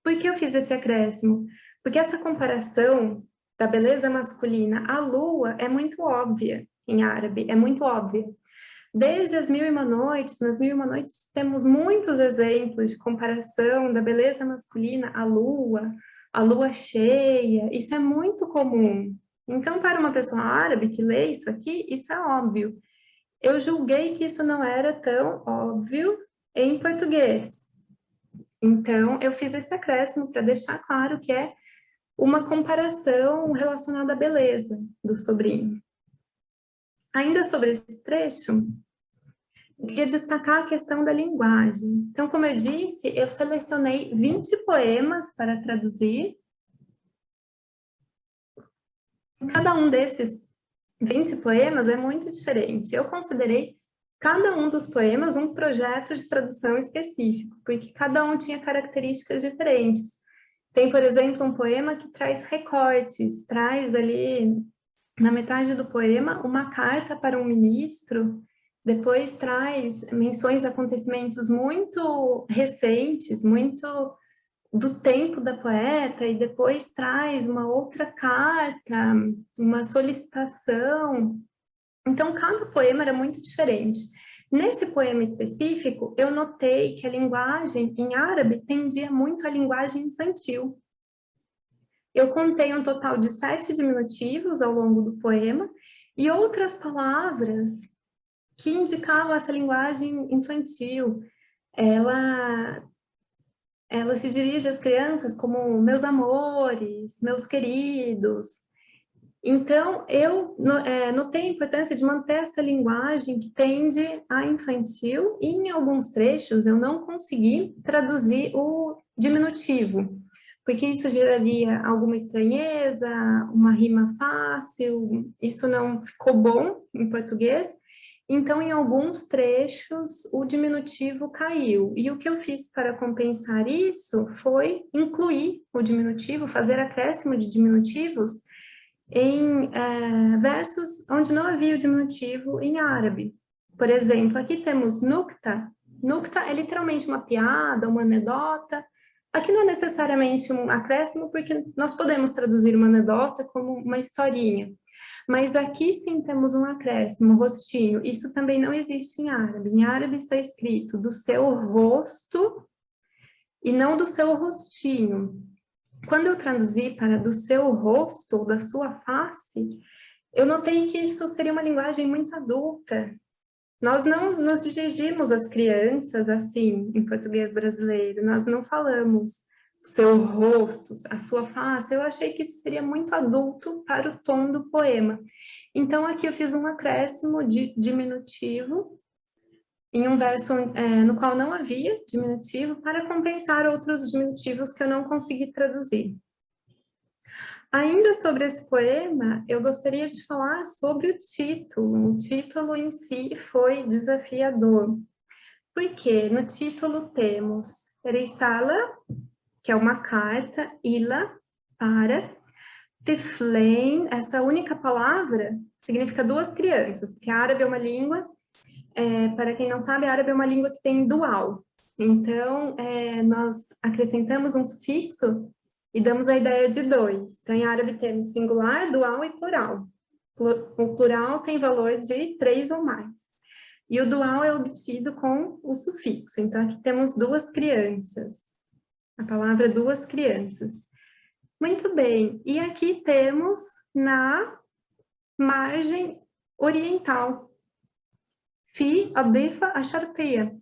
Por que eu fiz esse acréscimo? Porque essa comparação da beleza masculina à lua é muito óbvia em árabe, é muito óbvia. Desde as Mil e Uma Noites, nas Mil e Uma Noites temos muitos exemplos de comparação da beleza masculina à lua cheia, isso é muito comum. Então, para uma pessoa árabe que lê isso aqui, isso é óbvio. Eu julguei que isso não era tão óbvio em português. Então, eu fiz esse acréscimo para deixar claro que é uma comparação relacionada à beleza do sobrinho. Ainda sobre esse trecho, eu queria destacar a questão da linguagem. Então, como eu disse, eu selecionei 20 poemas para traduzir. Cada um desses 20 poemas é muito diferente. Eu considerei cada um dos poemas um projeto de tradução específico, porque cada um tinha características diferentes. Tem, por exemplo, um poema que traz recortes, traz ali, na metade do poema, uma carta para um ministro, depois traz menções a acontecimentos muito recentes, muito do tempo da poeta, e depois traz uma outra carta, uma solicitação. Então, cada poema era muito diferente. Nesse poema específico, eu notei que a linguagem em árabe tendia muito à linguagem infantil. Eu contei um total de 7 diminutivos ao longo do poema e outras palavras que indicavam essa linguagem infantil. Ela se dirige às crianças como meus amores, meus queridos. Então, eu notei a importância de manter essa linguagem que tende a infantil, e em alguns trechos eu não consegui traduzir o diminutivo, porque isso geraria alguma estranheza, uma rima fácil, isso não ficou bom em português. Então, em alguns trechos, o diminutivo caiu. E o que eu fiz para compensar isso foi incluir o diminutivo, fazer acréscimo de diminutivos em versos onde não havia o diminutivo em árabe. Por exemplo, aqui temos nukta. Nukta é literalmente uma piada, uma anedota. Aqui não é necessariamente um acréscimo, porque nós podemos traduzir uma anedota como uma historinha. Mas aqui sim temos um acréscimo, rostinho. Isso também não existe em árabe. Em árabe está escrito do seu rosto e não do seu rostinho. Quando eu traduzi para do seu rosto, ou da sua face, eu notei que isso seria uma linguagem muito adulta. Nós não nos dirigimos às crianças assim, em português brasileiro. Nós não falamos o seu rosto, a sua face. Eu achei que isso seria muito adulto para o tom do poema. Então, aqui eu fiz um acréscimo de diminutivo em um verso no qual não havia diminutivo, para compensar outros diminutivos que eu não consegui traduzir. Ainda sobre esse poema, eu gostaria de falar sobre o título. O título em si foi desafiador, porque no título temos Risala, que é uma carta, Ila, para, Tiflein, essa única palavra significa duas crianças, porque árabe é uma língua, para quem não sabe, árabe é uma língua que tem dual. Então, nós acrescentamos um sufixo e damos a ideia de dois. Então, em árabe temos singular, dual e plural. O plural tem valor de 3 ou mais. E o dual é obtido com o sufixo. Então, aqui temos duas crianças. A palavra duas crianças. Muito bem. E aqui temos na margem oriental. Fi adifa asharqiya.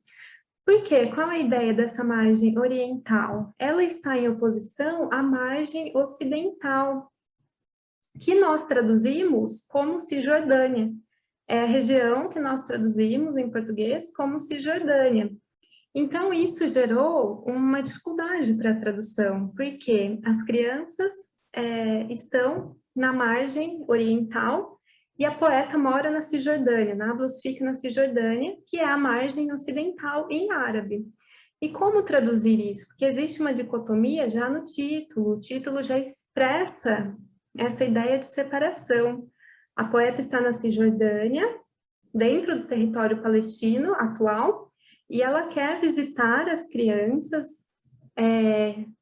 Por quê? Qual é a ideia dessa margem oriental? Ela está em oposição à margem ocidental, que nós traduzimos como Cisjordânia. É a região que nós traduzimos em português como Cisjordânia. Então, isso gerou uma dificuldade para a tradução, porque as crianças estão na margem oriental e a poeta mora na Cisjordânia, Nablus fica na Cisjordânia, que é a margem ocidental em árabe. E como traduzir isso? Porque existe uma dicotomia já no título, o título já expressa essa ideia de separação. A poeta está na Cisjordânia, dentro do território palestino atual, e ela quer visitar as crianças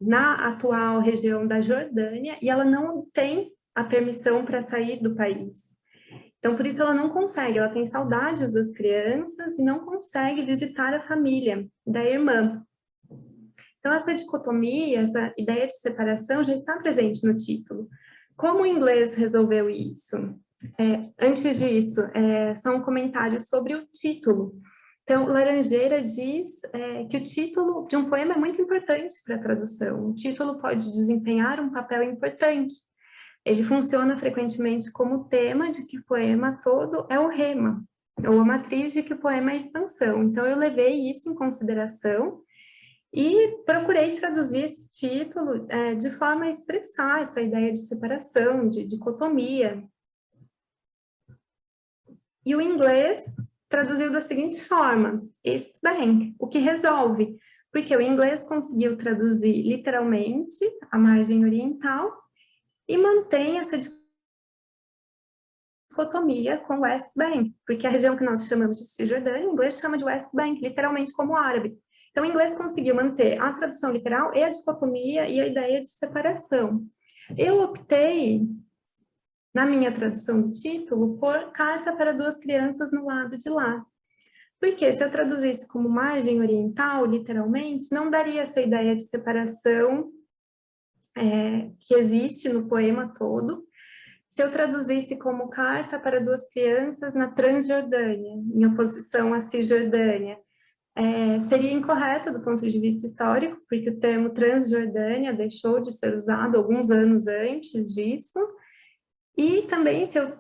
na atual região da Jordânia e ela não tem a permissão para sair do país. Então, por isso ela não consegue, ela tem saudades das crianças e não consegue visitar a família da irmã. Então, essa dicotomia, essa ideia de separação já está presente no título. Como o inglês resolveu isso? Antes disso, só um comentário sobre o título. Então, Laranjeira diz que o título de um poema é muito importante para a tradução. O título pode desempenhar um papel importante. Ele funciona frequentemente como tema de que o poema todo é o rema, ou a matriz de que o poema é a expansão. Então, eu levei isso em consideração e procurei traduzir esse título de forma a expressar essa ideia de separação, de dicotomia. E o inglês traduziu da seguinte forma: East Bank, o que resolve, porque o inglês conseguiu traduzir literalmente a margem oriental e mantém essa dicotomia com West Bank, porque a região que nós chamamos de Cisjordânia, o inglês chama de West Bank, literalmente como árabe. Então, o inglês conseguiu manter a tradução literal e a dicotomia e a ideia de separação. Eu optei, na minha tradução do título, por Carta para Duas Crianças no Lado de Lá. Porque se eu traduzisse como margem oriental, literalmente, não daria essa ideia de separação que existe no poema todo. Se eu traduzisse como Carta para Duas Crianças na Transjordânia, em oposição à Cisjordânia, seria incorreto do ponto de vista histórico, porque o termo Transjordânia deixou de ser usado alguns anos antes disso, e também se eu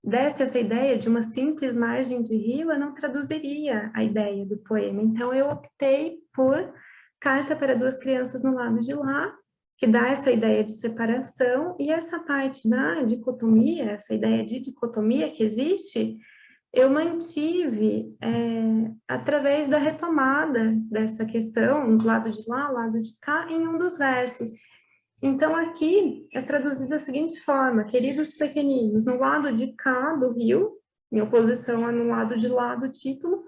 desse essa ideia de uma simples margem de rio, eu não traduziria a ideia do poema. Então, eu optei por Carta para Duas Crianças no Lado de Lá, que dá essa ideia de separação, e essa parte da dicotomia, essa ideia de dicotomia que existe, eu mantive através da retomada dessa questão, lado de lá, lado de cá, em um dos versos. Então, aqui é traduzido da seguinte forma: queridos pequeninos, no lado de cá do rio, em oposição a no lado de lá do título,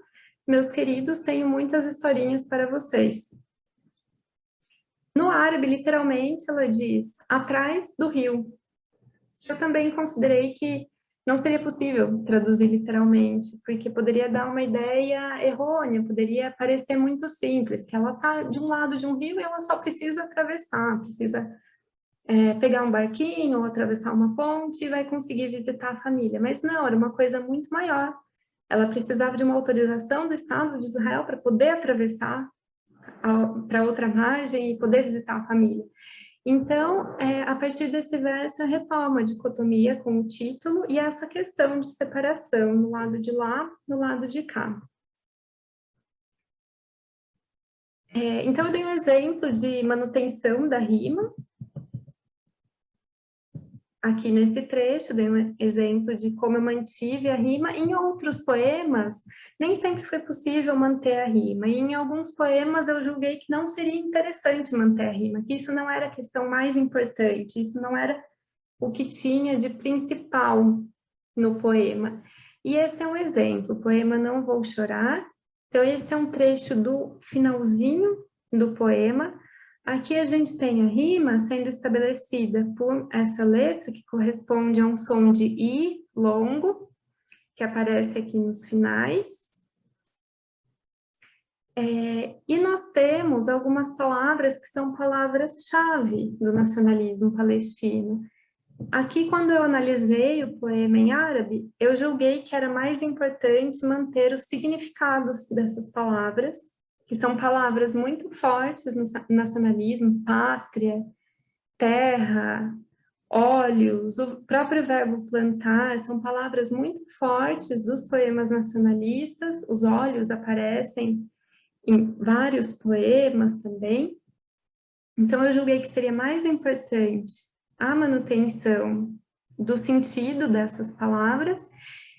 meus queridos, tenho muitas historinhas para vocês. No árabe, literalmente, ela diz, atrás do rio. Eu também considerei que não seria possível traduzir literalmente, porque poderia dar uma ideia errônea, poderia parecer muito simples, que ela está de um lado de um rio e ela só precisa atravessar, precisa pegar um barquinho ou atravessar uma ponte e vai conseguir visitar a família. Mas não, era uma coisa muito maior. Ela precisava de uma autorização do Estado de Israel para poder atravessar para outra margem e poder visitar a família. Então, a partir desse verso, eu retomo a dicotomia com o título e essa questão de separação no lado de lá, no lado de cá. Então, eu dei um exemplo de manutenção da rima. Aqui nesse trecho, dei um exemplo de como eu mantive a rima. Em outros poemas, nem sempre foi possível manter a rima. E em alguns poemas eu julguei que não seria interessante manter a rima, que isso não era a questão mais importante, isso não era o que tinha de principal no poema. E esse é um exemplo, o poema Não Vou Chorar. Então, esse é um trecho do finalzinho do poema. Aqui a gente tem a rima sendo estabelecida por essa letra que corresponde a um som de I longo, que aparece aqui nos finais. E nós temos algumas palavras que são palavras-chave do nacionalismo palestino. Aqui, quando eu analisei o poema em árabe, eu julguei que era mais importante manter os significados dessas palavras, que são palavras muito fortes no nacionalismo: pátria, terra, olhos, o próprio verbo plantar, são palavras muito fortes dos poemas nacionalistas. Os olhos aparecem em vários poemas também. Então, eu julguei que seria mais importante a manutenção do sentido dessas palavras,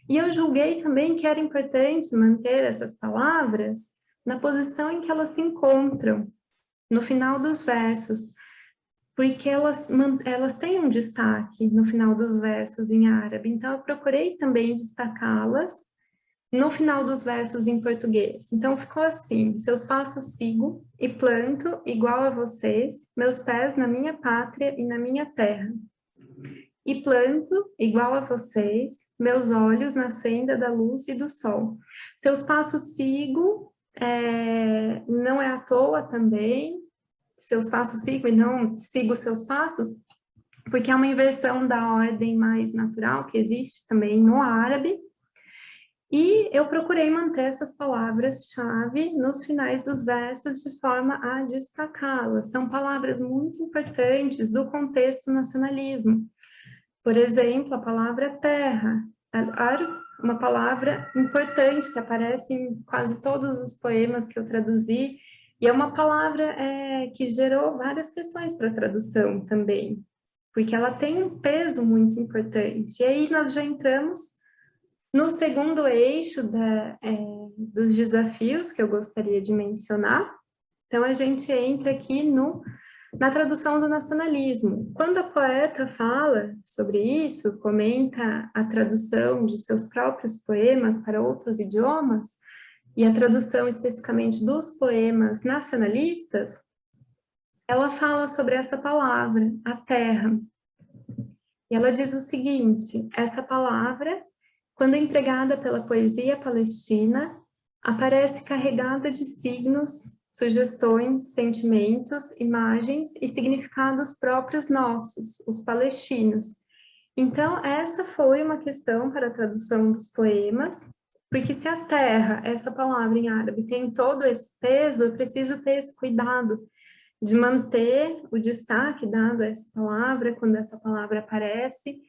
e eu julguei também que era importante manter essas palavras na posição em que elas se encontram, no final dos versos, porque elas têm um destaque no final dos versos em árabe. Então, eu procurei também destacá-las no final dos versos em português. Então, ficou assim: seus passos sigo e planto igual a vocês, meus pés na minha pátria e na minha terra. E planto igual a vocês, meus olhos na senda da luz e do sol. Seus passos sigo, não é à toa também, seus passos sigo e não sigo seus passos, porque é uma inversão da ordem mais natural que existe também no árabe. E eu procurei manter essas palavras-chave nos finais dos versos de forma a destacá-las. São palavras muito importantes do contexto nacionalismo. Por exemplo, a palavra terra, uma palavra importante que aparece em quase todos os poemas que eu traduzi, e é uma palavra que gerou várias questões para a tradução também, porque ela tem um peso muito importante. E aí nós já entramos no segundo eixo dos desafios que eu gostaria de mencionar. Então, a gente entra aqui na tradução do nacionalismo. Quando a poeta fala sobre isso, comenta a tradução de seus próprios poemas para outros idiomas, e a tradução especificamente dos poemas nacionalistas, ela fala sobre essa palavra, a terra. E ela diz o seguinte: essa palavra, quando empregada pela poesia palestina, aparece carregada de signos, sugestões, sentimentos, imagens e significados próprios nossos, os palestinos. Então, essa foi uma questão para a tradução dos poemas, porque se a terra, essa palavra em árabe, tem todo esse peso, eu preciso ter esse cuidado de manter o destaque dado a essa palavra, quando essa palavra aparece,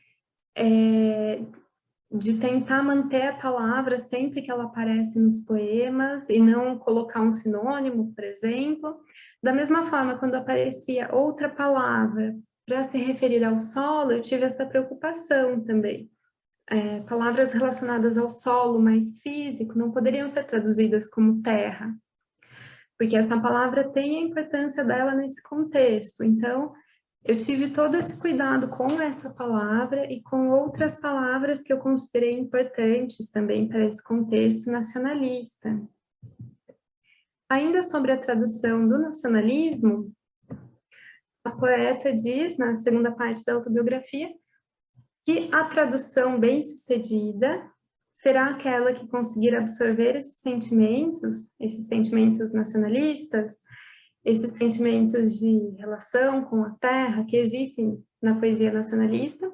de tentar manter a palavra sempre que ela aparece nos poemas e não colocar um sinônimo, por exemplo. Da mesma forma, quando aparecia outra palavra para se referir ao solo, eu tive essa preocupação também. Palavras relacionadas ao solo mais físico não poderiam ser traduzidas como terra, porque essa palavra tem a importância dela nesse contexto. Então, eu tive todo esse cuidado com essa palavra e com outras palavras que eu considerei importantes também para esse contexto nacionalista. Ainda sobre a tradução do nacionalismo, a poeta diz, na segunda parte da autobiografia, que a tradução bem-sucedida será aquela que conseguir absorver esses sentimentos nacionalistas, esses sentimentos de relação com a terra que existem na poesia nacionalista,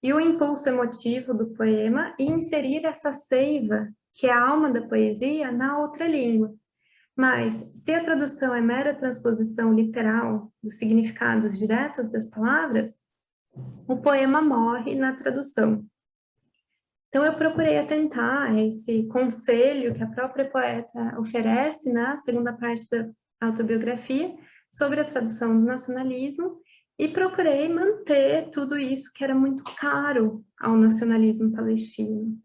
e o impulso emotivo do poema, e inserir essa seiva, que é a alma da poesia, na outra língua. Mas, se a tradução é mera transposição literal dos significados diretos das palavras, o poema morre na tradução. Então, eu procurei atentar a esse conselho que a própria poeta oferece na segunda parte da autobiografia sobre a tradução do nacionalismo e procurei manter tudo isso que era muito caro ao nacionalismo palestino.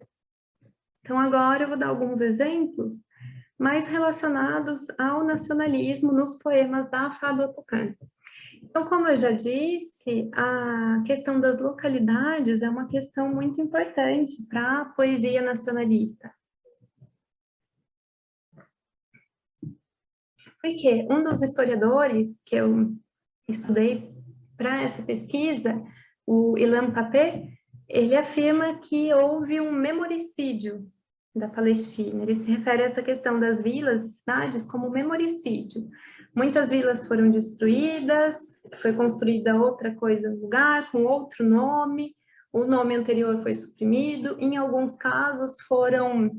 Então, agora eu vou dar alguns exemplos mais relacionados ao nacionalismo nos poemas da Fadwa Tuqan. Então, como eu já disse, a questão das localidades é uma questão muito importante para a poesia nacionalista. Porque um dos historiadores que eu estudei para essa pesquisa, o Ilan Pappé, ele afirma que houve um memoricídio da Palestina. Ele se refere a essa questão das vilas e cidades como memoricídio. Muitas vilas foram destruídas, foi construída outra coisa no lugar, com outro nome, o nome anterior foi suprimido, em alguns casos foram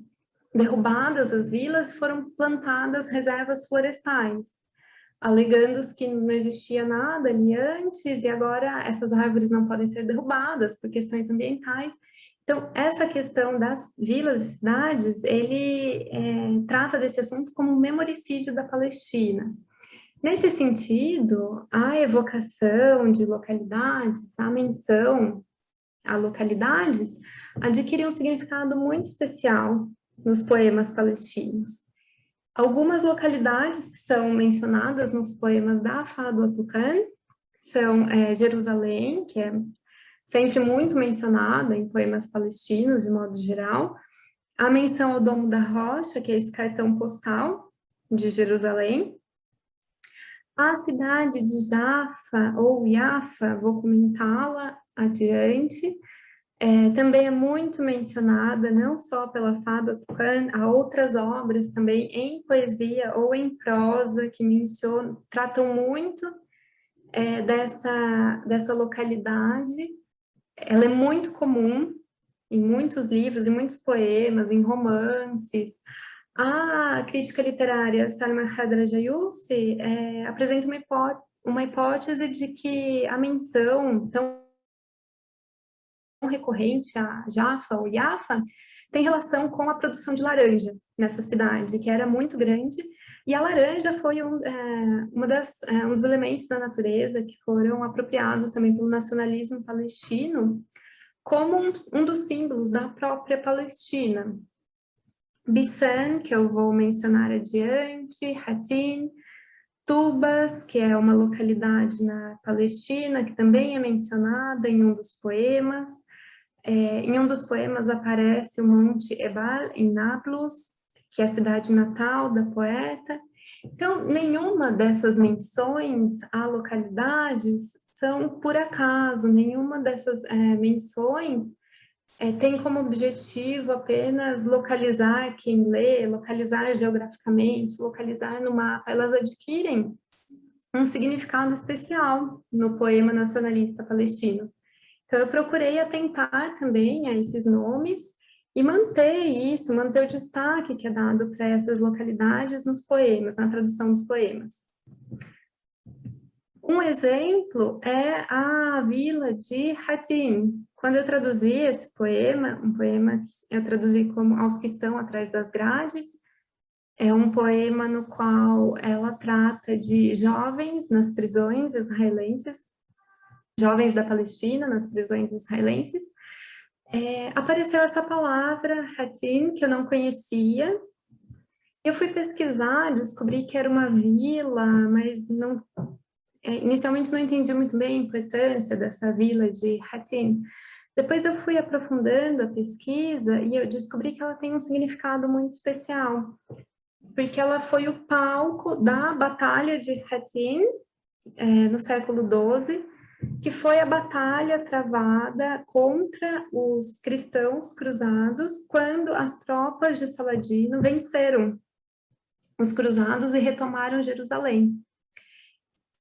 derrubadas as vilas, foram plantadas reservas florestais, alegando que não existia nada ali antes e agora essas árvores não podem ser derrubadas por questões ambientais. Então, essa questão das vilas e cidades, ele trata desse assunto como um memoricídio da Palestina. Nesse sentido, a evocação de localidades, a menção a localidades, adquire um significado muito especial nos poemas palestinos. Algumas localidades que são mencionadas nos poemas da Fadwa Tuqan são Jerusalém, que é sempre muito mencionada em poemas palestinos, de modo geral, A menção ao Domo da Rocha, que é esse cartão postal de Jerusalém. A cidade de Jaffa, ou Yafa, vou comentá-la adiante, também é muito mencionada, não só pela Fada Tucan, há outras obras também em poesia ou em prosa que tratam muito dessa localidade. Ela é muito comum em muitos livros, em muitos poemas, em romances. A crítica literária Salma Khadrajayussi apresenta uma hipótese de que a menção tão recorrente a Jaffa ou Yafa tem relação com a produção de laranja nessa cidade, que era muito grande, e a laranja foi um dos elementos da natureza que foram apropriados também pelo nacionalismo palestino como um dos símbolos da própria Palestina. Bisan, que eu vou mencionar adiante, Hatin, Tubas, que é uma localidade na Palestina, que também é mencionada em um dos poemas. Em um dos poemas aparece o Monte Ebal, em Nablus, que é a cidade natal da poeta. Então, nenhuma dessas menções a localidades são por acaso, nenhuma dessas menções tem como objetivo apenas localizar quem lê, localizar geograficamente, localizar no mapa. Elas adquirem um significado especial no poema nacionalista palestino. Então, eu procurei atentar também a esses nomes e manter o destaque que é dado para essas localidades nos poemas, na tradução dos poemas. Um exemplo é a vila de Hatin. Quando eu traduzi esse poema, um poema que eu traduzi como Aos que estão atrás das grades, é um poema no qual ela trata de jovens nas prisões israelenses, jovens da Palestina nas prisões israelenses. Apareceu essa palavra, Hatin, que eu não conhecia. Eu fui pesquisar, descobri que era uma vila, mas não... inicialmente não entendi muito bem a importância dessa vila de Hatin. Depois eu fui aprofundando a pesquisa e eu descobri que ela tem um significado muito especial, porque ela foi o palco da Batalha de Hatin, no século XII, que foi a batalha travada contra os cristãos cruzados quando as tropas de Saladino venceram os cruzados e retomaram Jerusalém.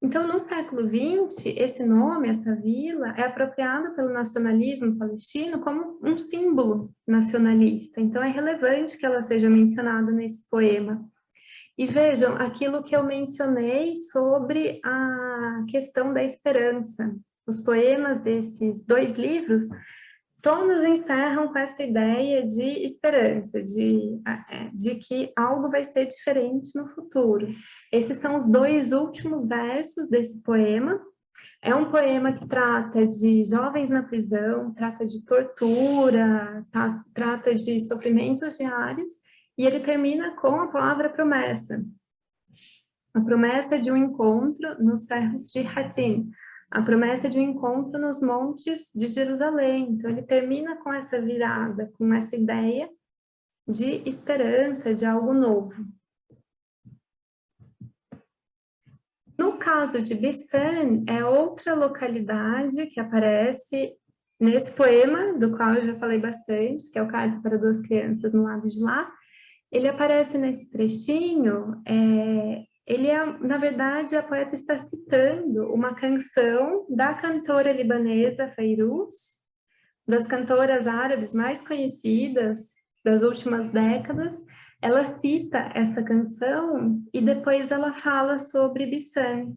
Então, no século XX, esse nome, essa vila, é apropriado pelo nacionalismo palestino como um símbolo nacionalista. Então, é relevante que ela seja mencionada nesse poema. E vejam, aquilo que eu mencionei sobre a questão da esperança. Os poemas desses dois livros, todos encerram com essa ideia de esperança, de que algo vai ser diferente no futuro. Esses são os dois últimos versos desse poema. É um poema que trata de jovens na prisão, trata de tortura, trata de sofrimentos diários, e ele termina com a palavra promessa. A promessa de um encontro nos cerros de Hatin, a promessa de um encontro nos montes de Jerusalém. Então, ele termina com essa virada, com essa ideia de esperança, de algo novo. No caso de Bisan, é outra localidade que aparece nesse poema, do qual eu já falei bastante, que é o Carta para Duas Crianças no lado de lá. Ele aparece nesse trechinho, na verdade, a poeta está citando uma canção da cantora libanesa Fairuz, das cantoras árabes mais conhecidas das últimas décadas. Ela cita essa canção e depois ela fala sobre Bisan,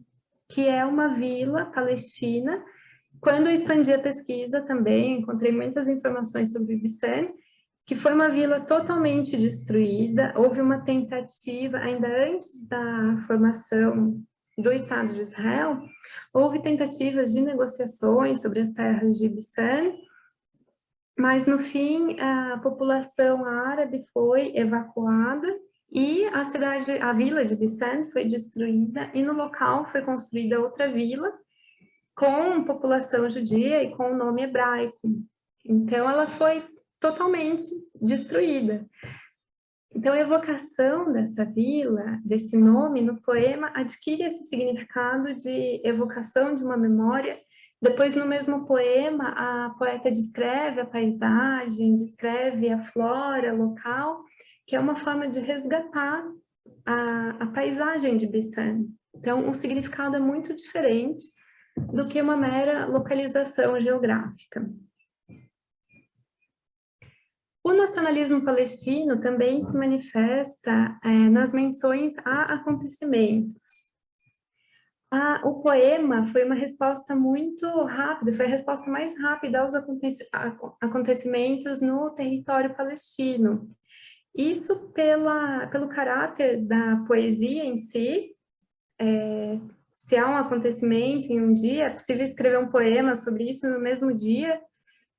que é uma vila palestina. Quando eu expandi a pesquisa também, encontrei muitas informações sobre Bisan, que foi uma vila totalmente destruída. Houve uma tentativa, ainda antes da formação do Estado de Israel, houve tentativas de negociações sobre as terras de Bisan, mas no fim a população árabe foi evacuada e a vila de Bisan foi destruída, e no local foi construída outra vila com população judia e com o nome hebraico. Então ela foi totalmente destruída. Então, a evocação dessa vila, desse nome no poema, adquire esse significado de evocação de uma memória. Depois, no mesmo poema, a poeta descreve a paisagem, descreve a flora local, que é uma forma de resgatar a paisagem de Bissane. Então, o significado é muito diferente do que uma mera localização geográfica. O nacionalismo palestino também se manifesta nas menções a acontecimentos. O poema foi uma resposta muito rápida, foi a resposta mais rápida aos acontecimentos no território palestino. Isso pelo caráter da poesia em si. Se há um acontecimento em um dia, é possível escrever um poema sobre isso no mesmo dia,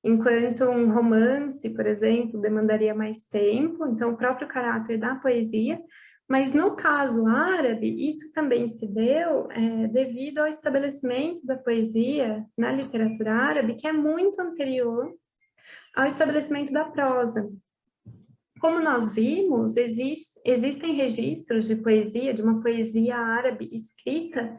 enquanto um romance, por exemplo, demandaria mais tempo, então o próprio caráter da poesia. Mas no caso árabe, isso também se deu devido ao estabelecimento da poesia na literatura árabe, que é muito anterior ao estabelecimento da prosa. Como nós vimos, existem registros de poesia, de uma poesia árabe escrita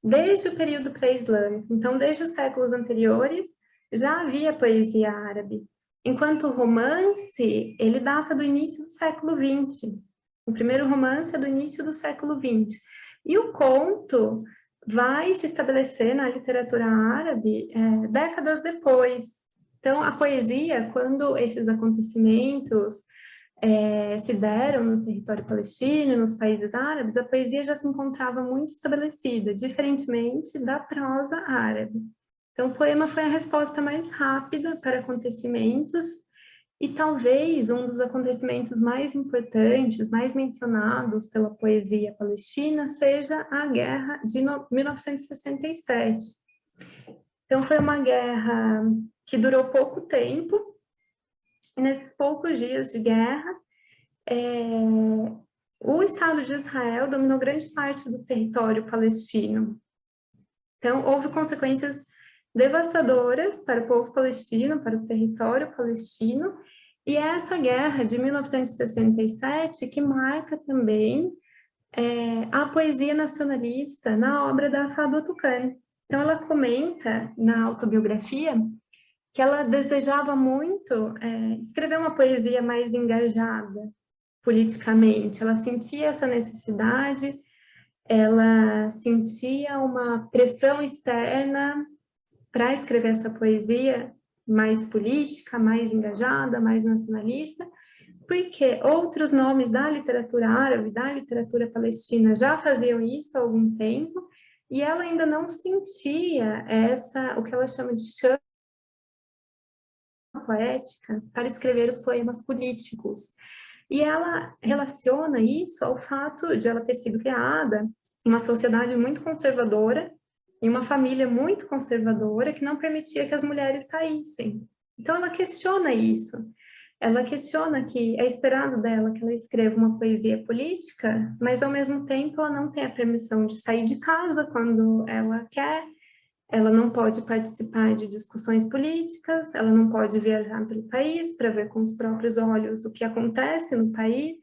desde o período pré-islâmico. Então, desde os séculos anteriores, já havia poesia árabe, enquanto o romance, ele data do início do século XX. O primeiro romance é do início do século XX. E o conto vai se estabelecer na literatura árabe décadas depois. Então, a poesia, quando esses acontecimentos se deram no território palestino, nos países árabes, a poesia já se encontrava muito estabelecida, diferentemente da prosa árabe. Então, o poema foi a resposta mais rápida para acontecimentos e talvez um dos acontecimentos mais importantes, mais mencionados pela poesia palestina, seja a Guerra de 1967. Então, foi uma guerra que durou pouco tempo, e nesses poucos dias de guerra, o Estado de Israel dominou grande parte do território palestino. Então, houve consequências devastadoras para o povo palestino, para o território palestino, e é essa guerra de 1967 que marca também a poesia nacionalista na obra da Fadwa Tuqan. Então, ela comenta na autobiografia que ela desejava muito escrever uma poesia mais engajada politicamente. Ela sentia essa necessidade, ela sentia uma pressão externa para escrever essa poesia mais política, mais engajada, mais nacionalista, porque outros nomes da literatura árabe, da literatura palestina já faziam isso há algum tempo, e ela ainda não sentia o que ela chama de chama poética para escrever os poemas políticos. E ela relaciona isso ao fato de ela ter sido criada em uma sociedade muito conservadora, em uma família muito conservadora, que não permitia que as mulheres saíssem. Então, ela questiona isso. Ela questiona que é esperado dela que ela escreva uma poesia política, mas, ao mesmo tempo, ela não tem a permissão de sair de casa quando ela quer, ela não pode participar de discussões políticas, ela não pode viajar pelo país para ver com os próprios olhos o que acontece no país.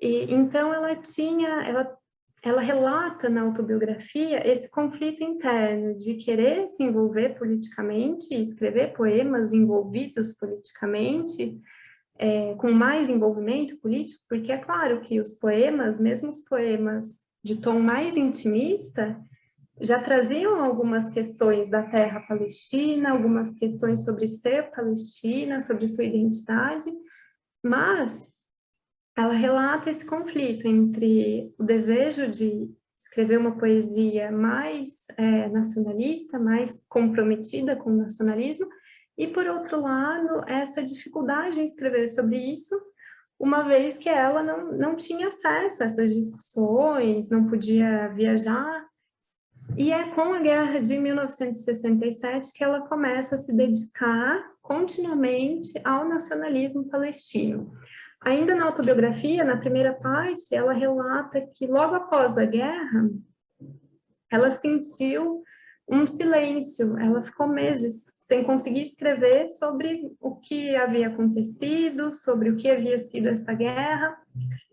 E, então, ela relata na autobiografia esse conflito interno de querer se envolver politicamente e escrever poemas envolvidos politicamente, com mais envolvimento político, porque é claro que os poemas, mesmo os poemas de tom mais intimista, já traziam algumas questões da terra palestina, algumas questões sobre ser palestina, sobre sua identidade, mas ela relata esse conflito entre o desejo de escrever uma poesia mais nacionalista, mais comprometida com o nacionalismo, e, por outro lado, essa dificuldade em escrever sobre isso, uma vez que ela não tinha acesso a essas discussões, não podia viajar. E é com a guerra de 1967 que ela começa a se dedicar continuamente ao nacionalismo palestino. Ainda na autobiografia, na primeira parte, ela relata que logo após a guerra, ela sentiu um silêncio, ela ficou meses sem conseguir escrever sobre o que havia acontecido, sobre o que havia sido essa guerra.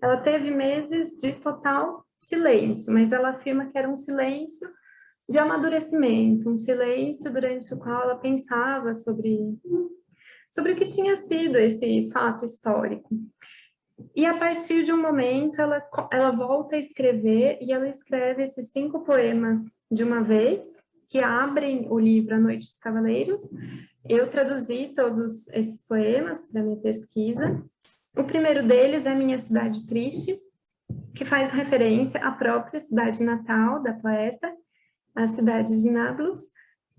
Ela teve meses de total silêncio, mas ela afirma que era um silêncio de amadurecimento, um silêncio durante o qual ela pensava sobre o que tinha sido esse fato histórico. E a partir de um momento, ela volta a escrever, e ela escreve esses 5 poemas de uma vez, que abrem o livro A Noite dos Cavaleiros. Eu traduzi todos esses poemas para minha pesquisa. O primeiro deles é Minha Cidade Triste, que faz referência à própria cidade natal da poeta, a cidade de Nablus,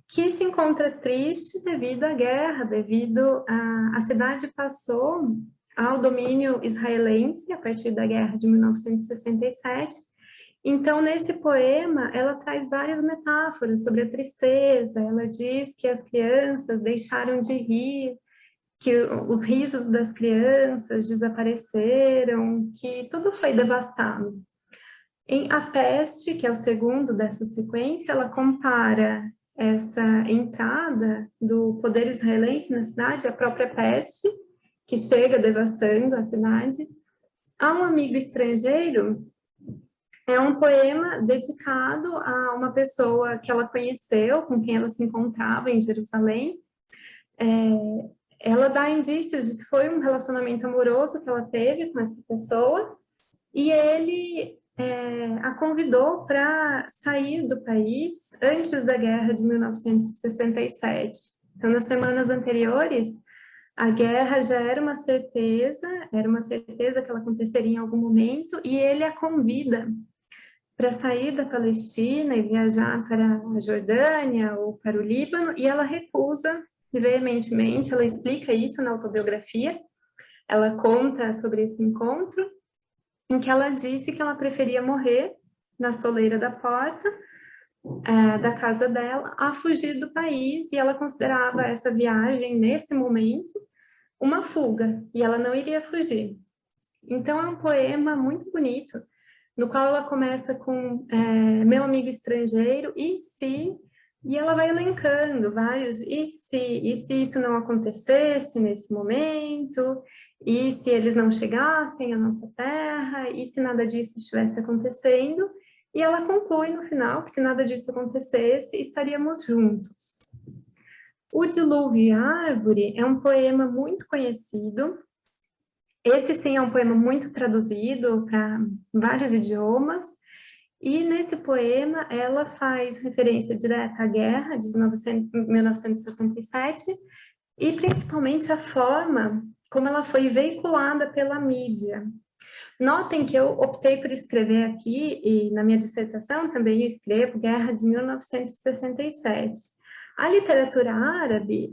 que se encontra triste devido à guerra, devido a cidade passou ao domínio israelense a partir da guerra de 1967. Então, nesse poema, ela traz várias metáforas sobre a tristeza. Ela diz que as crianças deixaram de rir, que os risos das crianças desapareceram, que tudo foi devastado. Em A Peste, que é o segundo dessa sequência, ela compara essa entrada do poder israelense na cidade, a própria peste, que chega devastando a cidade. A um amigo estrangeiro é um poema dedicado a uma pessoa que ela conheceu, com quem ela se encontrava em Jerusalém. Ela dá indícios de que foi um relacionamento amoroso que ela teve com essa pessoa, e ele a convidou para sair do país antes da guerra de 1967. Então, nas semanas anteriores, a guerra já era uma certeza que ela aconteceria em algum momento, e ele a convida para sair da Palestina e viajar para a Jordânia ou para o Líbano, e ela recusa veementemente. Ela explica isso na autobiografia. Ela conta sobre esse encontro, em que ela disse que ela preferia morrer na soleira da porta da casa dela a fugir do país, e ela considerava essa viagem, nesse momento, uma fuga, e ela não iria fugir. Então, é um poema muito bonito, no qual ela começa com meu amigo estrangeiro, e se... E ela vai elencando vários e se isso não acontecesse nesse momento, e se eles não chegassem à nossa terra, e se nada disso estivesse acontecendo. E ela conclui no final que se nada disso acontecesse, estaríamos juntos. O Dilúvio e a Árvore é um poema muito conhecido. Esse sim é um poema muito traduzido para vários idiomas. E nesse poema ela faz referência direta à guerra de 1967 e principalmente a forma como ela foi veiculada pela mídia. Notem que eu optei por escrever aqui, e na minha dissertação também eu escrevo Guerra de 1967. A literatura árabe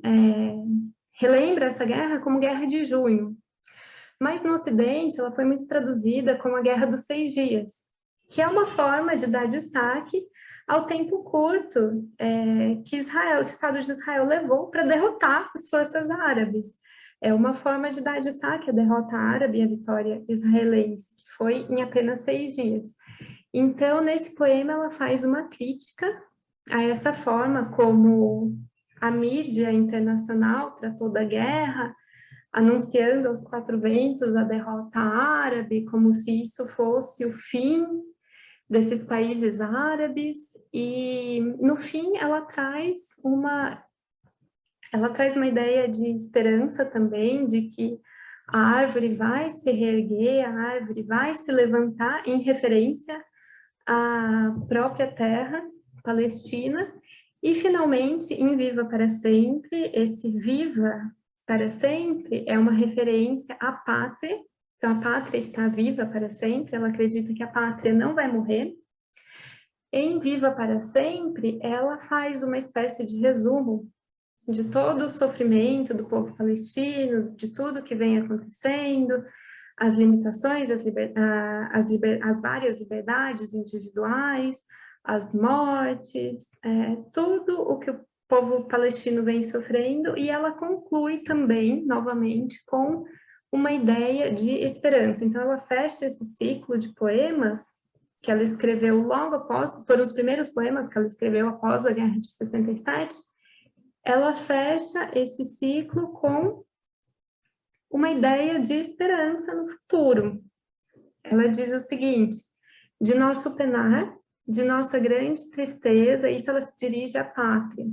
relembra essa guerra como Guerra de Junho, mas no Ocidente ela foi muito traduzida como a Guerra dos 6 Dias, que é uma forma de dar destaque ao tempo curto que o Estado de Israel levou para derrotar as forças árabes. É uma forma de dar destaque à derrota árabe e à vitória israelense, que foi em apenas 6 dias. Então, nesse poema, ela faz uma crítica a essa forma como a mídia internacional tratou da guerra, anunciando aos 4 ventos a derrota árabe, como se isso fosse o fim desses países árabes. E no fim ela traz uma ideia de esperança também, de que a árvore vai se reerguer, a árvore vai se levantar, em referência à própria terra palestina. E finalmente, em Viva para Sempre, esse Viva para Sempre é uma referência à pátria. Então, a pátria está viva para sempre, ela acredita que a pátria não vai morrer. Em Viva para Sempre, ela faz uma espécie de resumo de todo o sofrimento do povo palestino, de tudo que vem acontecendo, as limitações, as várias liberdades individuais, as mortes, tudo o que o povo palestino vem sofrendo, e ela conclui também, novamente, com uma ideia de esperança. Então, ela fecha esse ciclo de poemas que ela escreveu logo após, foram os primeiros poemas que ela escreveu após a Guerra de 67, ela fecha esse ciclo com uma ideia de esperança no futuro. Ela diz o seguinte: de nosso penar, de nossa grande tristeza, isso ela se dirige à pátria,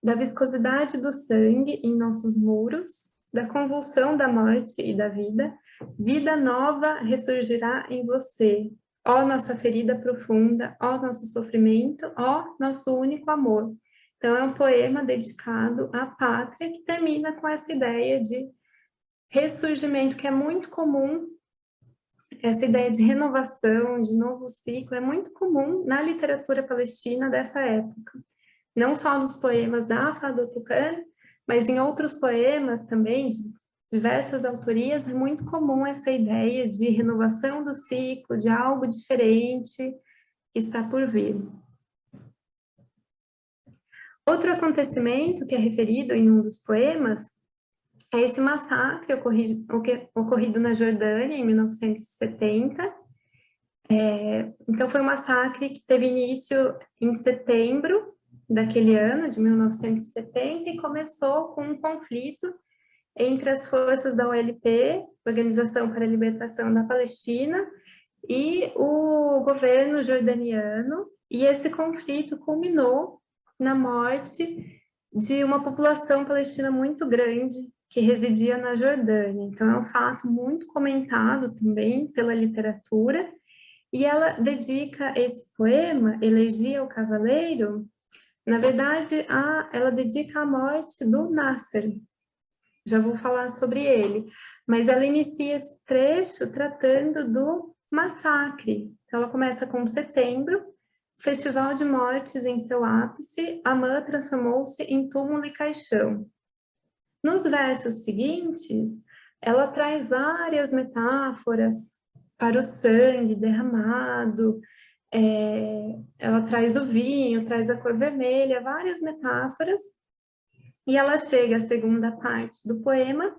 da viscosidade do sangue em nossos muros, da convulsão da morte e da vida, vida nova ressurgirá em você, ó nossa ferida profunda, ó nosso sofrimento, ó nosso único amor. Então, é um poema dedicado à pátria que termina com essa ideia de ressurgimento, que é muito comum, essa ideia de renovação, de novo ciclo, é muito comum na literatura palestina dessa época. Não só nos poemas da Fado Tucan, mas em outros poemas também, de diversas autorias, é muito comum essa ideia de renovação do ciclo, de algo diferente que está por vir. Outro acontecimento que é referido em um dos poemas é esse massacre ocorrido na Jordânia em 1970. Então, foi um massacre que teve início em setembro daquele ano, de 1970, e começou com um conflito entre as forças da OLP, Organização para a Libertação da Palestina, e o governo jordaniano, e esse conflito culminou na morte de uma população palestina muito grande que residia na Jordânia. Então, é um fato muito comentado também pela literatura, e ela dedica esse poema, Elegia ao Cavaleiro, na verdade, ela dedica a morte do Nasser. Já vou falar sobre ele, mas ela inicia esse trecho tratando do massacre. Então, ela começa com setembro, festival de mortes em seu ápice, Amã transformou-se em túmulo e caixão. Nos versos seguintes, ela traz várias metáforas para o sangue derramado, ela traz o vinho, traz a cor vermelha, várias metáforas, e ela chega à segunda parte do poema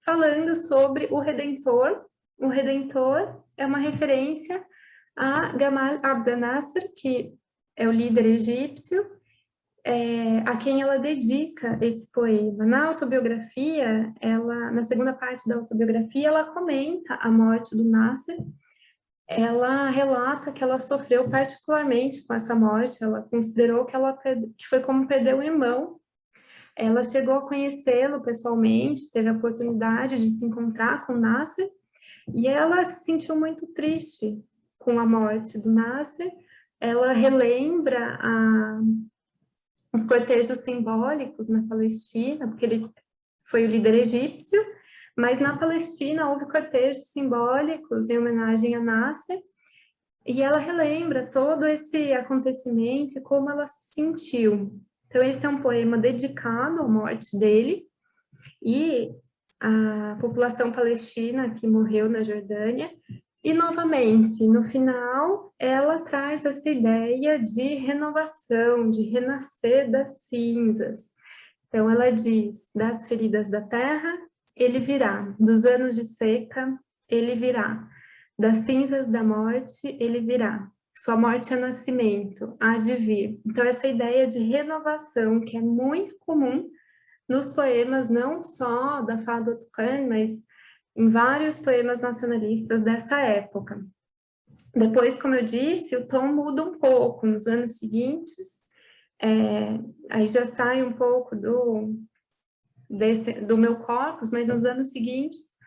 falando sobre o Redentor. O Redentor é uma referência a Gamal Abdel Nasser, que é o líder egípcio, a quem ela dedica esse poema. Na autobiografia, na segunda parte da autobiografia, ela comenta a morte do Nasser. Ela relata que ela sofreu particularmente com essa morte, ela considerou que foi como perder um irmão. Ela chegou a conhecê-lo pessoalmente, teve a oportunidade de se encontrar com Nasser, e ela se sentiu muito triste com a morte do Nasser. Ela relembra os cortejos simbólicos na Palestina, porque ele foi o líder egípcio, mas na Palestina houve cortejos simbólicos em homenagem a Nasser, e ela relembra todo esse acontecimento e como ela se sentiu. Então, esse é um poema dedicado à morte dele, e à população palestina que morreu na Jordânia. E, novamente, no final, ela traz essa ideia de renovação, de renascer das cinzas. Então, ela diz: das feridas da terra, ele virá, dos anos de seca, ele virá, das cinzas da morte, ele virá. Sua morte é nascimento, há de vir. Então, essa ideia de renovação, que é muito comum nos poemas, não só da Fado Tucan, mas em vários poemas nacionalistas dessa época. Depois, como eu disse, o tom muda um pouco nos anos seguintes, aí já sai um pouco do meu corpus, mas nos anos seguintes,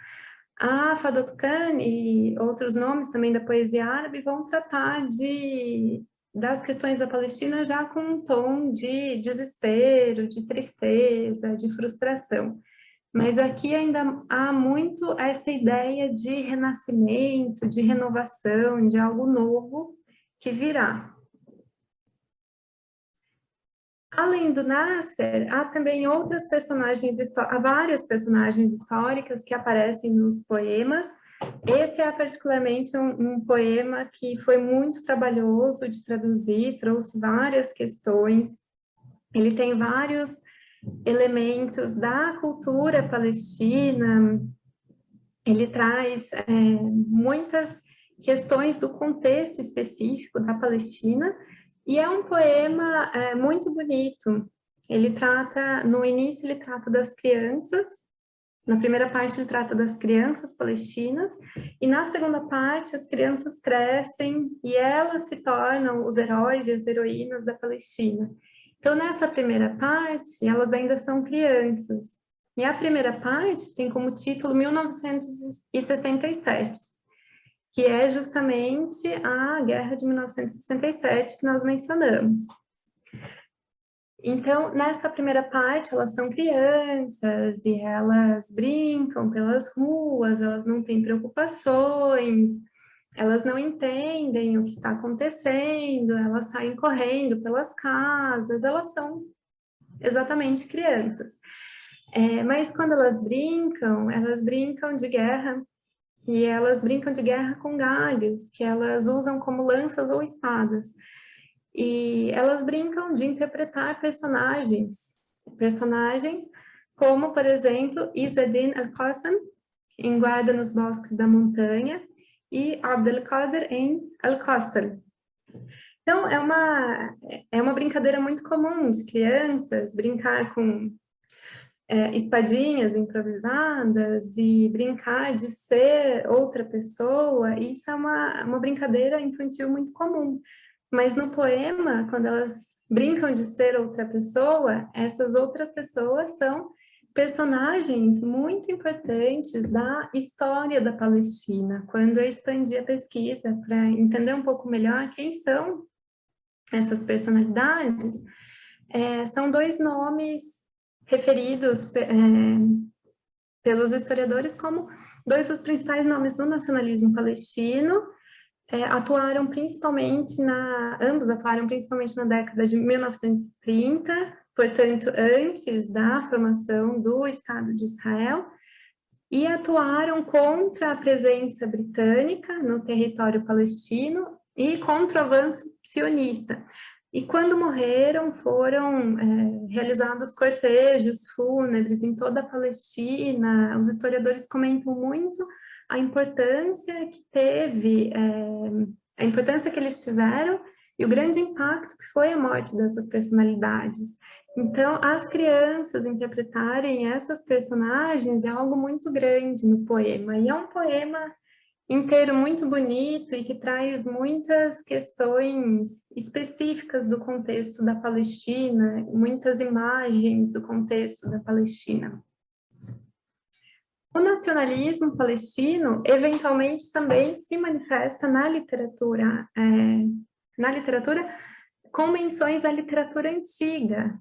a Fado Tucan e outros nomes também da poesia árabe vão tratar das questões da Palestina já com um tom de desespero, de tristeza, de frustração. Mas aqui ainda há muito essa ideia de renascimento, de renovação, de algo novo que virá. Além do Nasser, há também outras personagens, há várias personagens históricas que aparecem nos poemas. Esse é particularmente um poema que foi muito trabalhoso de traduzir, trouxe várias questões. Ele tem vários elementos da cultura palestina, ele traz muitas questões do contexto específico da Palestina, e é um poema muito bonito. no início ele trata das crianças, na primeira parte ele trata das crianças palestinas, e na segunda parte as crianças crescem e elas se tornam os heróis e as heroínas da Palestina. Então, nessa primeira parte, elas ainda são crianças. E a primeira parte tem como título 1967, que é justamente a Guerra de 1967 que nós mencionamos. Então, nessa primeira parte, elas são crianças e elas brincam pelas ruas, elas não têm preocupações, elas não entendem o que está acontecendo, elas saem correndo pelas casas, elas são exatamente crianças. Mas quando elas brincam de guerra, e elas brincam de guerra com galhos, que elas usam como lanças ou espadas. E elas brincam de interpretar personagens como, por exemplo, Izzedine al-Qassam, em Guarda nos Bosques da Montanha, e Abdelkader em Al-Qastal. Então, é uma brincadeira muito comum de crianças, brincar com espadinhas improvisadas e brincar de ser outra pessoa. Isso é uma brincadeira infantil muito comum. Mas no poema, quando elas brincam de ser outra pessoa, essas outras pessoas são personagens muito importantes da história da Palestina. Quando eu expandi a pesquisa para entender um pouco melhor quem são essas personalidades, são dois nomes referidos pelos historiadores como dois dos principais nomes do nacionalismo palestino. Ambos atuaram principalmente na década de 1930, portanto, antes da formação do Estado de Israel, e atuaram contra a presença britânica no território palestino e contra o avanço sionista. E quando morreram, foram realizados cortejos fúnebres em toda a Palestina. Os historiadores comentam muito a importância que a importância que eles tiveram e o grande impacto que foi a morte dessas personalidades. Então, as crianças interpretarem essas personagens é algo muito grande no poema, e é um poema inteiro muito bonito e que traz muitas questões específicas do contexto da Palestina, muitas imagens do contexto da Palestina. O nacionalismo palestino, eventualmente, também se manifesta na literatura com menções à literatura antiga.